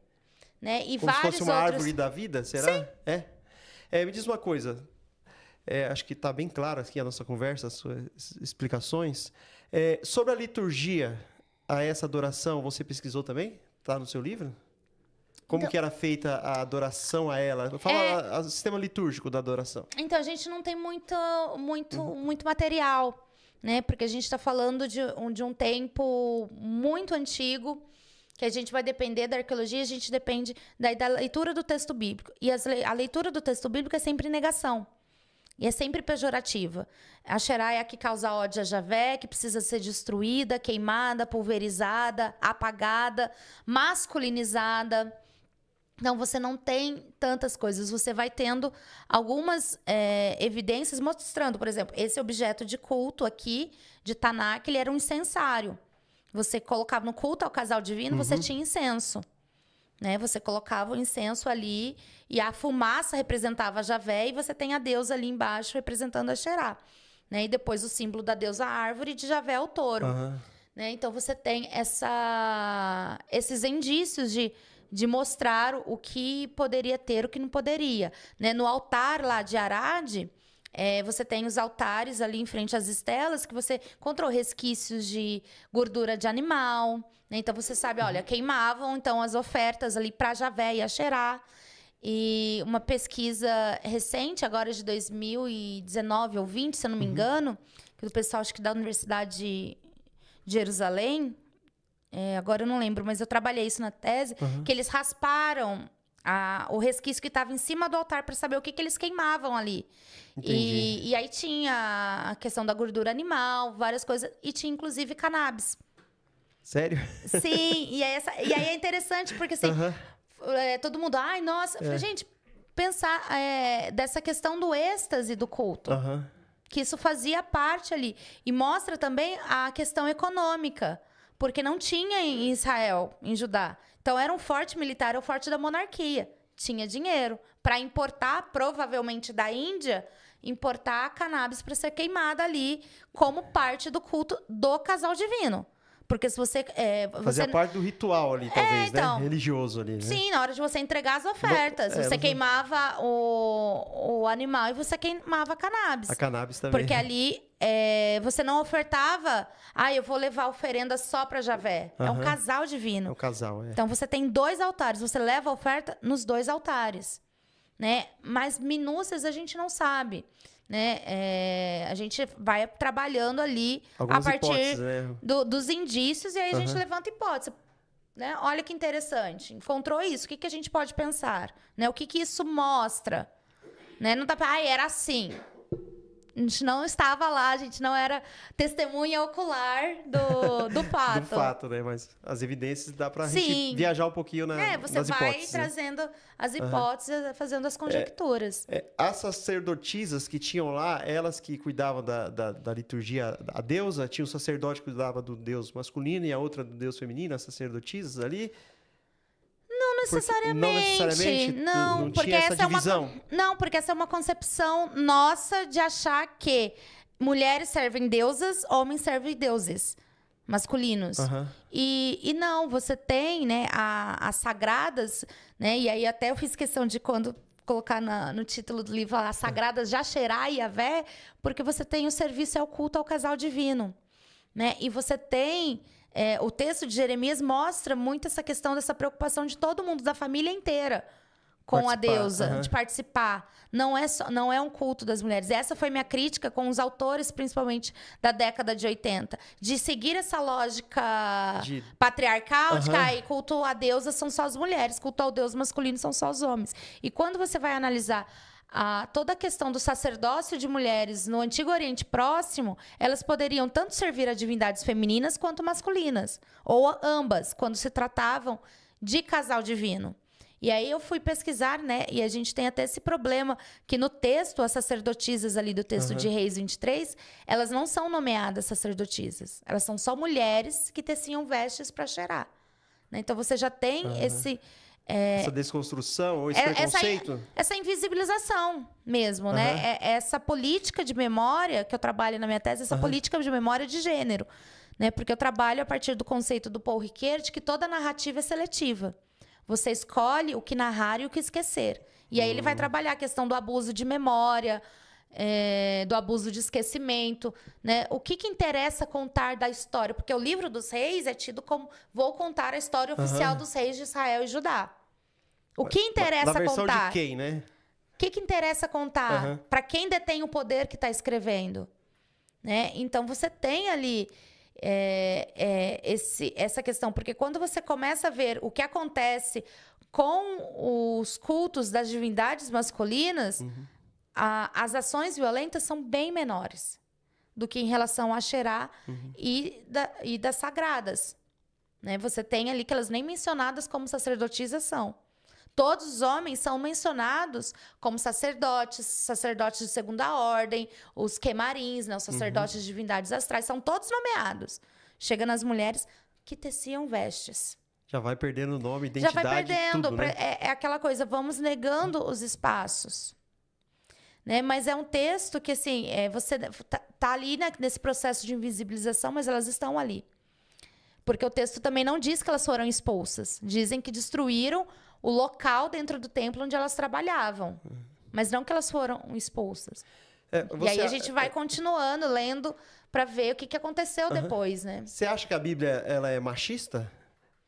Né? E como se fosse uma outros... árvore da vida, será? Sim. Me diz uma coisa. Acho que está bem claro aqui a nossa conversa, as suas explicações. Sobre a liturgia a essa adoração, você pesquisou também? Está no seu livro? Como então, que era feita a adoração a ela? Fala o sistema litúrgico da adoração. Então, a gente não tem muito material, né? Porque a gente está falando de um tempo muito antigo, que a gente vai depender da arqueologia, a gente depende da leitura do texto bíblico. E a leitura do texto bíblico é sempre negação. E é sempre pejorativa. A Xerá é a que causa ódio a Javé, que precisa ser destruída, queimada, pulverizada, apagada, masculinizada. Então, você não tem tantas coisas. Você vai tendo algumas evidências mostrando, por exemplo, esse objeto de culto aqui, de Tanakh, ele era um incensário. Você colocava no culto ao casal divino, você tinha incenso. Né? Você colocava o incenso ali e a fumaça representava a Javé e você tem a deusa ali embaixo representando a Xerá. Né? E depois o símbolo da deusa árvore e de Javé é o touro. Né? Então, você tem esses indícios de mostrar o que poderia ter, o que não poderia. Né? No altar lá de Arad, você tem os altares ali em frente às estelas, que você encontrou resquícios de gordura de animal. Né? Então, você sabe, olha, queimavam então as ofertas ali para Javé e a Xerá. E uma pesquisa recente, agora de 2019 ou 20, se eu não me engano, que do pessoal, acho que da Universidade de Jerusalém, agora eu não lembro, mas eu trabalhei isso na tese, que eles rasparam o resquício que estava em cima do altar para saber o que eles queimavam ali. E aí tinha a questão da gordura animal, várias coisas, e tinha inclusive cannabis. Sério? Sim, e aí é interessante, porque assim, todo mundo, ai, nossa, eu falei, gente, pensar dessa questão do êxtase do culto. Que isso fazia parte ali. E mostra também a questão econômica, porque não tinha em Israel, em Judá. Então, era um forte militar, era o forte da monarquia. Tinha dinheiro para importar, provavelmente da Índia, importar cannabis para ser queimada ali como parte do culto do casal divino. Porque se você... Fazia parte do ritual ali, talvez, então, né? Religioso ali, né? Sim, na hora de você entregar as ofertas. Você queimava o animal e você queimava cannabis. A cannabis também. Porque ali você não ofertava... eu vou levar oferenda só para Javé. É um casal divino. É um casal, Então, você tem 2 altares. Você leva a oferta nos 2 altares. Né? Mas minúcias a gente não sabe. Né? A gente vai trabalhando ali algumas a partir hipóteses, né? dos indícios e aí a gente levanta hipótese. Né? Olha que interessante. Encontrou isso. O que a gente pode pensar? Né? O que isso mostra? Né? Não dá pra... era assim. A gente não estava lá, a gente não era testemunha ocular do fato. Do fato, né? Mas as evidências dá pra gente viajar um pouquinho nas hipóteses. Você vai trazendo as hipóteses, fazendo as conjecturas. As sacerdotisas que tinham lá, elas que cuidavam da liturgia, a deusa, tinha o sacerdote que cuidava do deus masculino e a outra do deus feminino, as sacerdotisas ali... Não necessariamente. Não porque tinha essa divisão. Não, porque essa é uma concepção nossa de achar que mulheres servem deusas, homens servem deuses masculinos. E não, você tem, né, as sagradas, né? E aí até eu fiz questão de quando colocar no título do livro as sagradas de Axerá e Yavé, porque você tem o serviço ao culto ao casal divino, né? E você tem... o texto de Jeremias mostra muito essa questão dessa preocupação de todo mundo, da família inteira, com a deusa, de participar. Não é um culto das mulheres. Essa foi minha crítica com os autores, principalmente da década de 80, de seguir essa lógica patriarcal, de que culto a deusa são só as mulheres, culto ao deus masculino são só os homens. E quando você vai analisar toda a questão do sacerdócio de mulheres no Antigo Oriente Próximo, elas poderiam tanto servir a divindades femininas quanto masculinas, ou ambas, quando se tratavam de casal divino. E aí eu fui pesquisar, né? E a gente tem até esse problema que no texto, as sacerdotisas ali do texto de Reis 23, elas não são nomeadas sacerdotisas. Elas são só mulheres que teciam vestes para cheirar. Né? Então você já tem esse... essa desconstrução ou esse preconceito? Essa invisibilização mesmo, né? Essa política de memória, que eu trabalho na minha tese, essa política de memória de gênero. Né? Porque eu trabalho a partir do conceito do Paul Ricoeur de que toda narrativa é seletiva. Você escolhe o que narrar e o que esquecer. E aí ele vai trabalhar a questão do abuso de memória, do abuso de esquecimento, né? O que interessa contar da história? Porque o livro dos reis é tido como vou contar a história oficial dos reis de Israel e Judá. O que interessa na versão contar? De quem, né? O que interessa contar? Para quem detém o poder que está escrevendo? Né? Então você tem ali essa questão, porque quando você começa a ver o que acontece com os cultos das divindades masculinas, as ações violentas são bem menores do que em relação a Xerá e das sagradas. Né? Você tem ali que elas nem mencionadas como sacerdotisas são. Todos os homens são mencionados como sacerdotes de segunda ordem, os quemarins, né, os sacerdotes de divindades astrais, são todos nomeados. Chega nas mulheres que teciam vestes. Já vai perdendo o nome, identidade, já vai perdendo, tudo, né? É aquela coisa, vamos negando os espaços. Né? Mas é um texto que, assim, você tá ali nesse processo de invisibilização, mas elas estão ali. Porque o texto também não diz que elas foram expulsas. Dizem que destruíram o local dentro do templo onde elas trabalhavam. Mas não que elas foram expulsas. E aí a gente vai continuando, lendo, para ver o que aconteceu depois, né? Você acha que a Bíblia ela é machista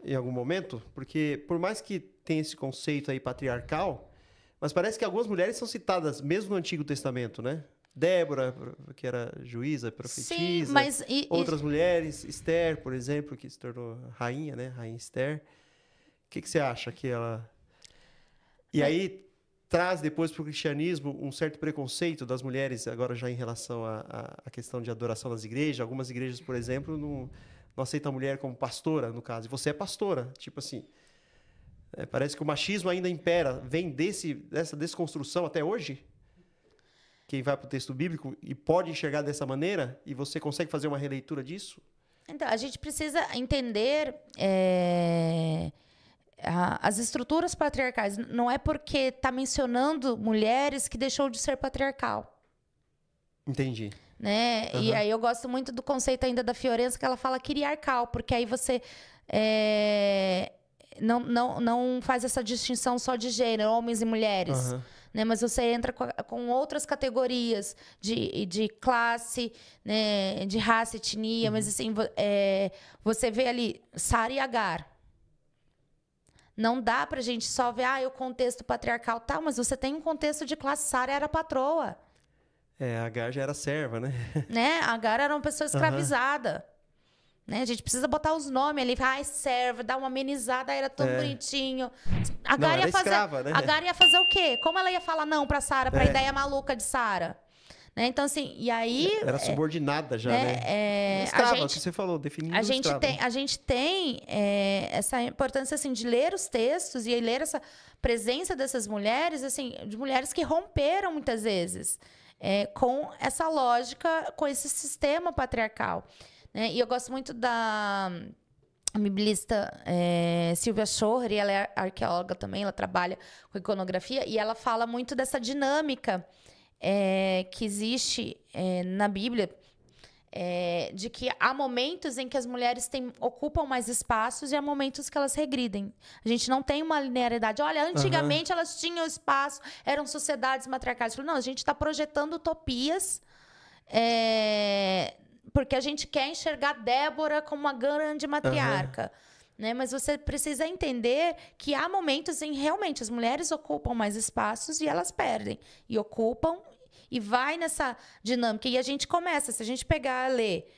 em algum momento? Porque por mais que tenha esse conceito aí patriarcal, mas parece que algumas mulheres são citadas mesmo no Antigo Testamento, né? Débora, que era juíza, profetisa. Sim, mas... outras mulheres, Esther, por exemplo, que se tornou rainha, né? Rainha Esther. O que você acha que ela... E aí traz depois para o cristianismo um certo preconceito das mulheres, agora já em relação à questão de adoração nas igrejas. Algumas igrejas, por exemplo, não aceitam a mulher como pastora, no caso. E você é pastora, tipo assim. Parece que o machismo ainda impera. Vem dessa desconstrução até hoje? Quem vai para o texto bíblico e pode enxergar dessa maneira? E você consegue fazer uma releitura disso? Então, a gente precisa entender... as estruturas patriarcais. Não é porque está mencionando mulheres que deixou de ser patriarcal. Entendi. Né? E aí eu gosto muito do conceito ainda da Fiorenza, que ela fala quiriarcal, porque aí você não faz essa distinção só de gênero, homens e mulheres. Né? Mas você entra com outras categorias de classe, né? De raça, etnia. Mas assim, você vê ali Sara e Agar. Não dá pra gente só ver o contexto patriarcal. Tá, mas você tem um contexto de classe. Sara era patroa. A Agar já era serva, né? A Agar era uma pessoa escravizada. Né? A gente precisa botar os nomes ali. Serva, dar uma amenizada, era tão bonitinho. Agar ia fazer, escrava, né? Agar ia fazer o quê? Como ela ia falar não pra Sara, pra ideia maluca de Sara? Né? Então, assim, e aí... Era subordinada já, né? Escrava, que você falou, definindo a gente tem essa importância, assim, de ler os textos e ler essa presença dessas mulheres, assim, de mulheres que romperam, muitas vezes, com essa lógica, com esse sistema patriarcal. Né? E eu gosto muito da biblista Silvia Schorer, ela é arqueóloga também, ela trabalha com iconografia, e ela fala muito dessa dinâmica que existe na Bíblia, de que há momentos em que as mulheres ocupam mais espaços e há momentos que elas regridem. A gente não tem uma linearidade. Olha, antigamente elas tinham espaço, eram sociedades matriarcais. Não, a gente está projetando utopias, porque a gente quer enxergar Débora como uma grande matriarca. Né? Mas você precisa entender que há momentos em realmente as mulheres ocupam mais espaços e elas perdem. E ocupam e vai nessa dinâmica. E a gente começa, se a gente pegar, ler,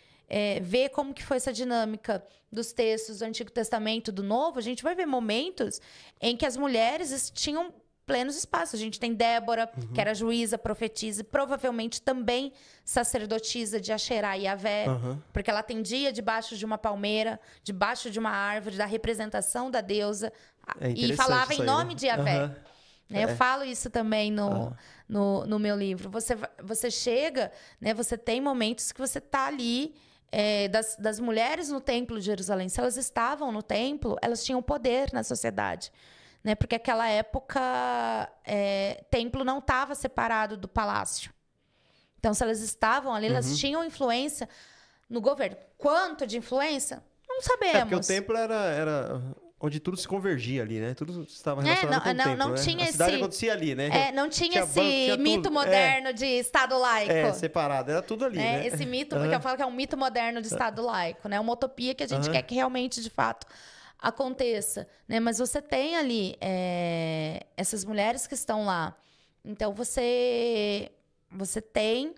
ver como que foi essa dinâmica dos textos do Antigo Testamento, do Novo, a gente vai ver momentos em que as mulheres tinham plenos espaços. A gente tem Débora, que era juíza, profetisa, e provavelmente também sacerdotisa de Axerá e Yavé, porque ela atendia debaixo de uma palmeira, debaixo de uma árvore, da representação da deusa, e falava em nome de Yavé. Né? Eu falo isso também no meu livro. Você chega, né? Você tem momentos que você está ali, das mulheres no templo de Jerusalém. Se elas estavam no templo, elas tinham poder na sociedade. Né? Porque naquela época, templo não estava separado do palácio. Então, se elas estavam ali, elas tinham influência no governo. Quanto de influência? Não sabemos. Porque o templo era onde tudo se convergia ali, né? Tudo estava relacionado com o templo, não né? tinha A cidade acontecia ali, né? Não tinha esse mito moderno de Estado laico. Separado. Era tudo ali, né? Esse mito, que eu falo que é um mito moderno de Estado laico, né? Uma utopia que a gente quer que realmente, de fato, aconteça. Né? Mas você tem ali essas mulheres que estão lá. Então, você tem...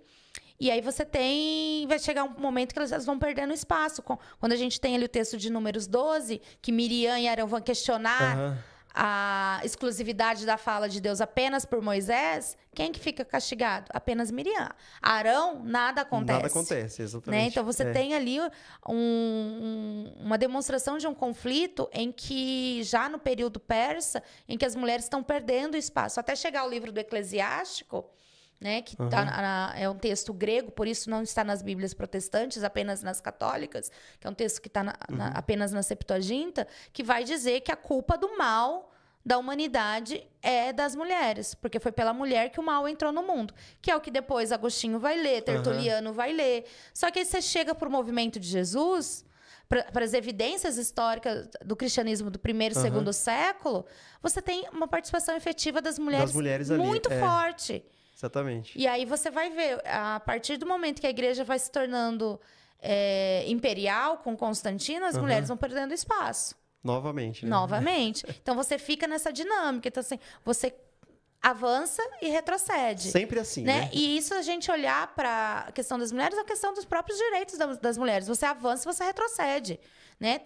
E aí vai chegar um momento que elas vão perdendo espaço. Quando a gente tem ali o texto de Números 12, que Miriam e Arão vão questionar a exclusividade da fala de Deus apenas por Moisés, quem que fica castigado? Apenas Miriam. Arão, nada acontece. Nada acontece, exatamente. Né? Então, você tem ali uma demonstração de um conflito em que, já no período persa, em que as mulheres estão perdendo espaço. Até chegar ao livro do Eclesiástico, né, que é um texto grego, por isso não está nas Bíblias protestantes, apenas nas católicas, que é um texto que está apenas na Septuaginta, que vai dizer que a culpa do mal da humanidade é das mulheres, porque foi pela mulher que o mal entrou no mundo, que é o que depois Agostinho vai ler, Tertuliano vai ler. Só que aí você chega para o movimento de Jesus, para as evidências históricas do cristianismo do primeiro e segundo século, você tem uma participação efetiva das mulheres ali, muito forte. Exatamente. E aí você vai ver, a partir do momento que a igreja vai se tornando imperial com Constantino, as mulheres vão perdendo espaço. Novamente, né? Novamente. Então você fica nessa dinâmica. Então, assim, você avança e retrocede. Sempre assim, né? E isso, a gente olhar para a questão das mulheres, é a questão dos próprios direitos das mulheres. Você avança e você retrocede. Né?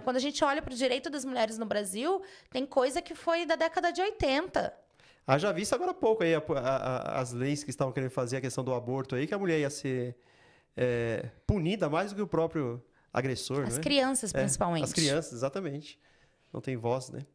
Quando a gente olha para o direito das mulheres no Brasil, tem coisa que foi da década de 80. Já vi isso agora há pouco aí, as leis que estavam querendo fazer a questão do aborto aí, que a mulher ia ser punida mais do que o próprio agressor, As né? crianças, principalmente. As crianças, exatamente. Não tem voz, né?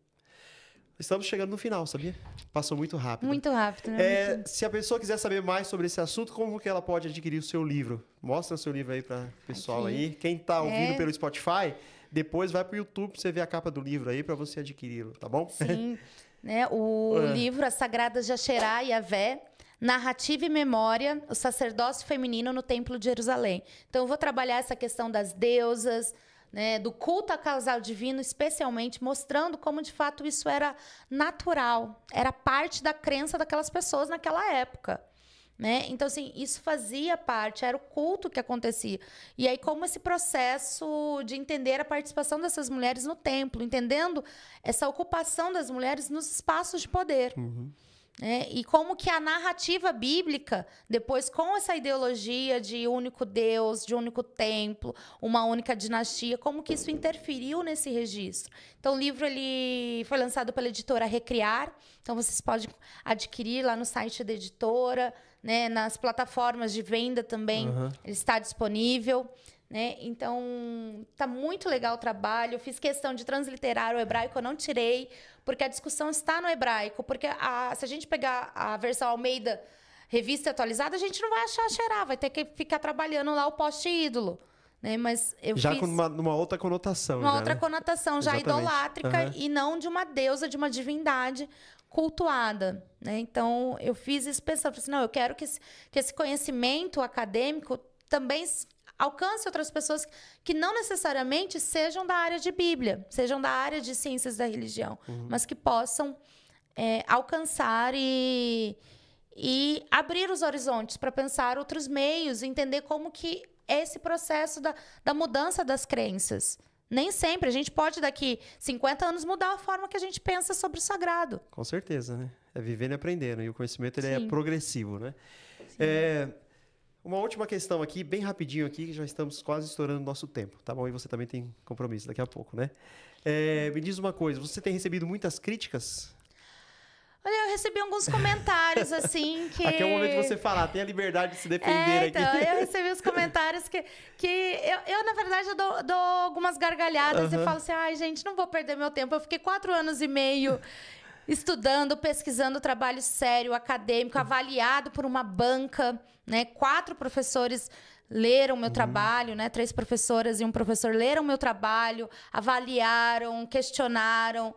Estamos chegando no final, sabia? Passou muito rápido. Muito rápido, né? Se a pessoa quiser saber mais sobre esse assunto, como que ela pode adquirir o seu livro? Mostra o seu livro aí para o pessoal aí. Quem está ouvindo pelo Spotify, depois vai para o YouTube para você ver a capa do livro aí para você adquiri-lo, tá bom? Sim. Né? O livro As Sagradas de Axerá e Yavé, Narrativa e Memória, o sacerdócio feminino no Templo de Jerusalém. Então, eu vou trabalhar essa questão das deusas, né, do culto ao casal divino, especialmente mostrando como, de fato, isso era natural, era parte da crença daquelas pessoas naquela época. Né? Então, assim, isso fazia parte, era o culto que acontecia. E aí, como esse processo de entender a participação dessas mulheres no templo, entendendo essa ocupação das mulheres nos espaços de poder. Né? E como que a narrativa bíblica, depois com essa ideologia de único Deus, de único templo, uma única dinastia, como que isso interferiu nesse registro. Então, o livro ele foi lançado pela editora Recriar, então vocês podem adquirir lá no site da editora, né? Nas plataformas de venda também ele está disponível. Né? Então, tá muito legal o trabalho. Eu fiz questão de transliterar o hebraico, eu não tirei, porque a discussão está no hebraico. Porque se a gente pegar a versão Almeida revista atualizada, a gente não vai achar Axerá, vai ter que ficar trabalhando lá o poste ídolo. Né? Mas eu já fiz com uma outra conotação. Uma outra conotação já idolátrica e não de uma deusa, de uma divindade cultuada. Né? Então, eu fiz isso pensando, assim, não, eu quero que esse conhecimento acadêmico também alcance outras pessoas que não necessariamente sejam da área de Bíblia, sejam da área de ciências da religião, mas que possam alcançar e abrir os horizontes para pensar outros meios, entender como que é esse processo da mudança das crenças. Nem sempre. A gente pode, daqui 50 anos, mudar a forma que a gente pensa sobre o sagrado. Com certeza, né? É vivendo e aprendendo. E o conhecimento ele é progressivo, né? Uma última questão aqui, bem rapidinho aqui, que já estamos quase estourando o nosso tempo, tá bom? E você também tem compromisso daqui a pouco, né? Me diz uma coisa, você tem recebido muitas críticas? Olha, eu recebi alguns comentários, assim, que... Aqui é o momento de você falar, tem a liberdade de se defender então, aqui. eu recebi os comentários que eu na verdade, eu dou algumas gargalhadas e falo assim, ai, gente, não vou perder meu tempo. Eu fiquei 4 anos e meio estudando, pesquisando trabalho sério, acadêmico, avaliado por uma banca, né? 4 professores leram meu trabalho, né? 3 professoras e um professor leram meu trabalho, avaliaram, questionaram,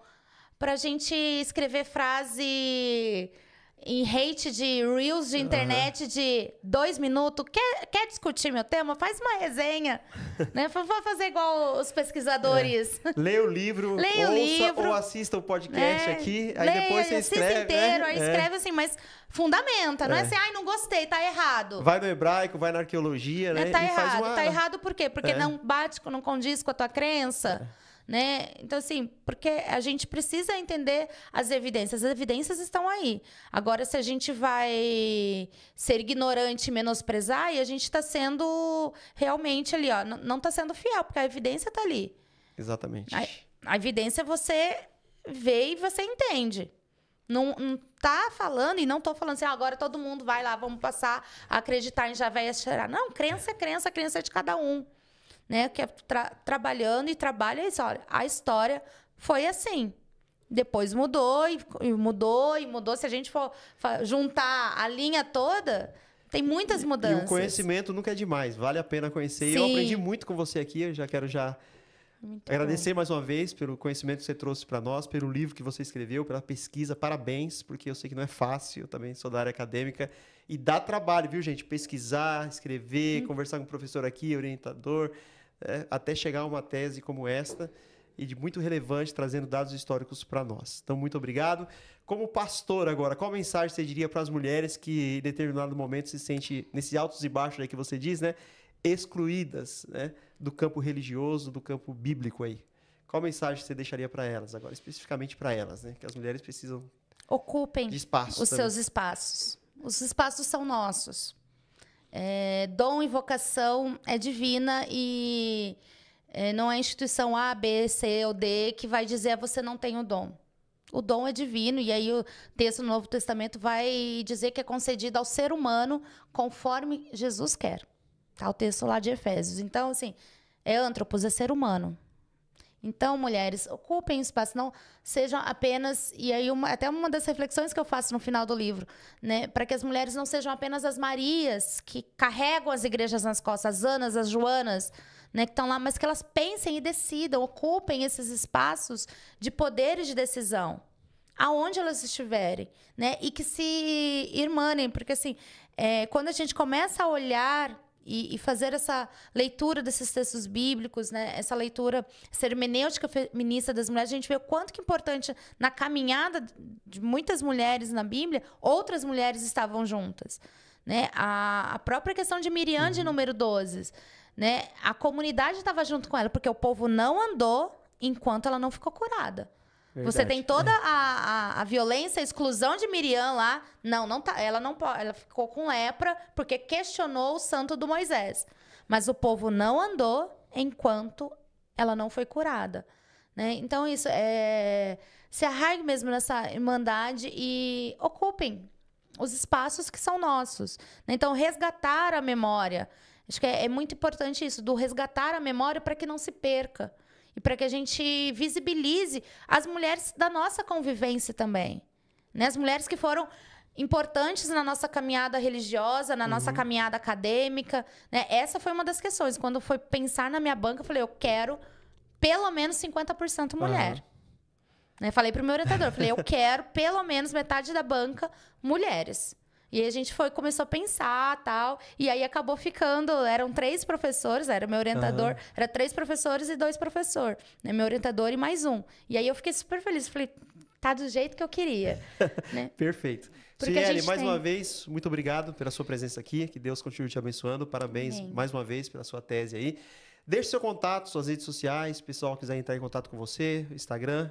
pra gente escrever frase em hate de reels de internet de 2 minutos. Quer discutir meu tema? Faz uma resenha. Né? Vou fazer igual os pesquisadores. Lê o livro, ouça ou assista o podcast aqui. Aí depois você escreve. Inteiro, aí escreve assim, mas fundamenta. Não é assim, ai, não gostei, tá errado. Vai no hebraico, vai na arqueologia, né? Tá errado. Tá errado por quê? Porque não bate, não condiz com a tua crença. Né? Então, assim, porque a gente precisa entender as evidências estão aí. Agora, se a gente vai ser ignorante e menosprezar, aí a gente está sendo realmente ali, ó, não está sendo fiel, porque a evidência está ali. Exatamente. A evidência você vê e você entende. Não tá falando, e não tô falando assim, agora todo mundo vai lá, vamos passar a acreditar em Javé e Asherá. Não, crença é crença, a crença é de cada um. Né, que é trabalhando e trabalha isso. Olha, a história foi assim. Depois mudou e mudou e mudou. Se a gente for juntar a linha toda, tem muitas mudanças. E o conhecimento nunca é demais. Vale a pena conhecer. Sim. Eu aprendi muito com você aqui. Eu já quero muito agradecer mais uma vez pelo conhecimento que você trouxe para nós, pelo livro que você escreveu, pela pesquisa. Parabéns, porque eu sei que não é fácil. Eu também sou da área acadêmica. E dá trabalho, viu, gente? Pesquisar, escrever, conversar com o professor aqui, orientador, até chegar a uma tese como esta, e de muito relevante, trazendo dados históricos para nós. Então, muito obrigado. Como pastor agora, qual mensagem você diria para as mulheres que em determinado momento se sentem, nesses altos e baixos aí que você diz, né, excluídas, né, do campo religioso, do campo bíblico aí? Qual mensagem você deixaria para elas agora, especificamente para elas, né, que as mulheres precisam ocupem de espaço os também. seus espaços. Os espaços são nossos. Dom e vocação é divina e não é a instituição A, B, C ou D que vai dizer você não tem o dom. O dom é divino e aí o texto do Novo Testamento vai dizer que é concedido ao ser humano conforme Jesus quer. Tá o texto lá de Efésios. Então, assim, antropos, é ser humano. Então, mulheres, ocupem espaço, não sejam apenas... E aí, até uma das reflexões que eu faço no final do livro, né? Para que as mulheres não sejam apenas as Marias que carregam as igrejas nas costas, as Anas, as Joanas, né, que estão lá, mas que elas pensem e decidam, ocupem esses espaços de poder e de decisão, aonde elas estiverem, né? E que se irmanem, porque, assim, quando a gente começa a olhar... E fazer essa leitura desses textos bíblicos, né? Essa leitura, essa hermenêutica feminista das mulheres, a gente vê o quanto que é importante na caminhada de muitas mulheres na Bíblia, outras mulheres estavam juntas. Né? A própria questão de Miriam, de número 12, né? A comunidade estava junto com ela, porque o povo não andou enquanto ela não ficou curada. Verdade. Você tem toda a violência, a exclusão de Miriam lá. Não tá, ela não pode, ela ficou com lepra porque questionou o santo do Moisés. Mas o povo não andou enquanto ela não foi curada. Né? Então, isso se arraigue mesmo nessa irmandade e ocupem os espaços que são nossos. Né? Então, resgatar a memória. Acho que é muito importante isso, do resgatar a memória para que não se perca. E para que a gente visibilize as mulheres da nossa convivência também. Né? As mulheres que foram importantes na nossa caminhada religiosa, na nossa caminhada acadêmica. Né? Essa foi uma das questões. Quando foi pensar na minha banca, eu falei, eu quero pelo menos 50% mulher. Né? Falei para o meu orientador, falei, eu quero pelo menos metade da banca mulheres. E aí a gente começou a pensar, tal, e aí acabou ficando, eram 3 professores, era meu orientador, era 3 professores e 2 professores, né? Meu orientador e mais um. E aí eu fiquei super feliz, falei, tá do jeito que eu queria. Né? Perfeito. Sueli, mais uma vez, muito obrigado pela sua presença aqui, que Deus continue te abençoando, parabéns mais uma vez pela sua tese aí. Deixe seu contato, suas redes sociais, o pessoal quiser entrar em contato com você, Instagram,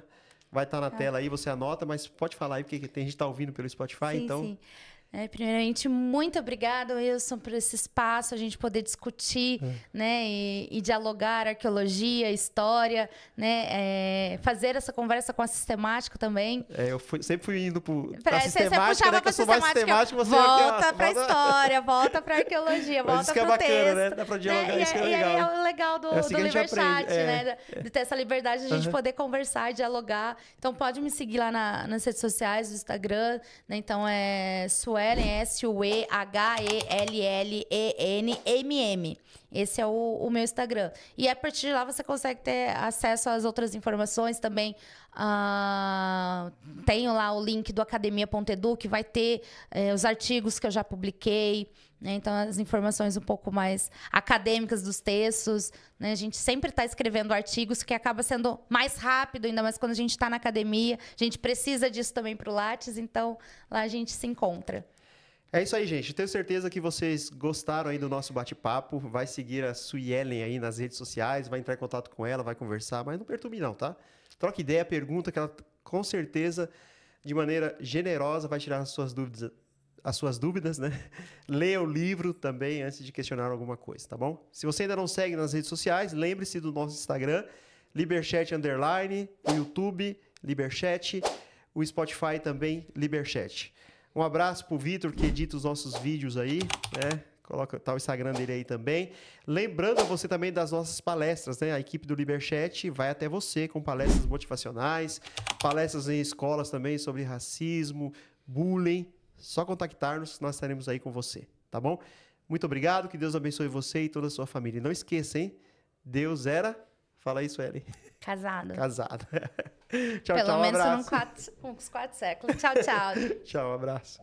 vai estar na tela aí, você anota, mas pode falar aí, porque tem gente que está ouvindo pelo Spotify, sim, então... Sim. Primeiramente, muito obrigada, Wilson, por esse espaço, a gente poder discutir, né, e dialogar arqueologia, história, né, fazer essa conversa com a sistemática também. Eu sempre fui indo para sistemática, né, que eu sou mais sistemático, você volta para a história, volta para arqueologia, volta para o texto. Isso que é bacana, né? Dá para dialogar, isso que é legal. E é o legal do Liberchat, né, de ter essa liberdade de a gente poder conversar e dialogar. Então, pode me seguir lá nas redes sociais, no Instagram, né, então é Suelen, SUEHLLENMM. Esse é o meu Instagram. E a partir de lá você consegue ter acesso às outras informações também. Tenho lá o link do academia.edu, que vai ter os artigos que eu já publiquei, né? Então, as informações um pouco mais acadêmicas dos textos, né? A gente sempre está escrevendo artigos, que acaba sendo mais rápido, ainda mais quando a gente está na academia. A gente precisa disso também para o Lattes, então lá a gente se encontra. É isso aí, gente. Tenho certeza que vocês gostaram aí do nosso bate-papo. Vai seguir a Suelen aí nas redes sociais, vai entrar em contato com ela, vai conversar, mas não perturbe não, tá? Troca ideia, pergunta, que ela com certeza, de maneira generosa, vai tirar as suas dúvidas, né? Leia o livro também antes de questionar alguma coisa, tá bom? Se você ainda não segue nas redes sociais, lembre-se do nosso Instagram, Liberchat_, o YouTube, Liberchat, o Spotify também, Liberchat. Um abraço pro Vitor, que edita os nossos vídeos aí, né? Tá o Instagram dele aí também. Lembrando a você também das nossas palestras, né? A equipe do Liberchat vai até você com palestras motivacionais, palestras em escolas também sobre racismo, bullying. Só contactar-nos, nós estaremos aí com você, tá bom? Muito obrigado, que Deus abençoe você e toda a sua família. E não esqueça, hein? Deus era... Fala isso, Ellen. Casado. Casado. Tchau, Pelo tchau, um abraço. Pelo menos uns 4 séculos. Tchau, tchau. Tchau, um abraço.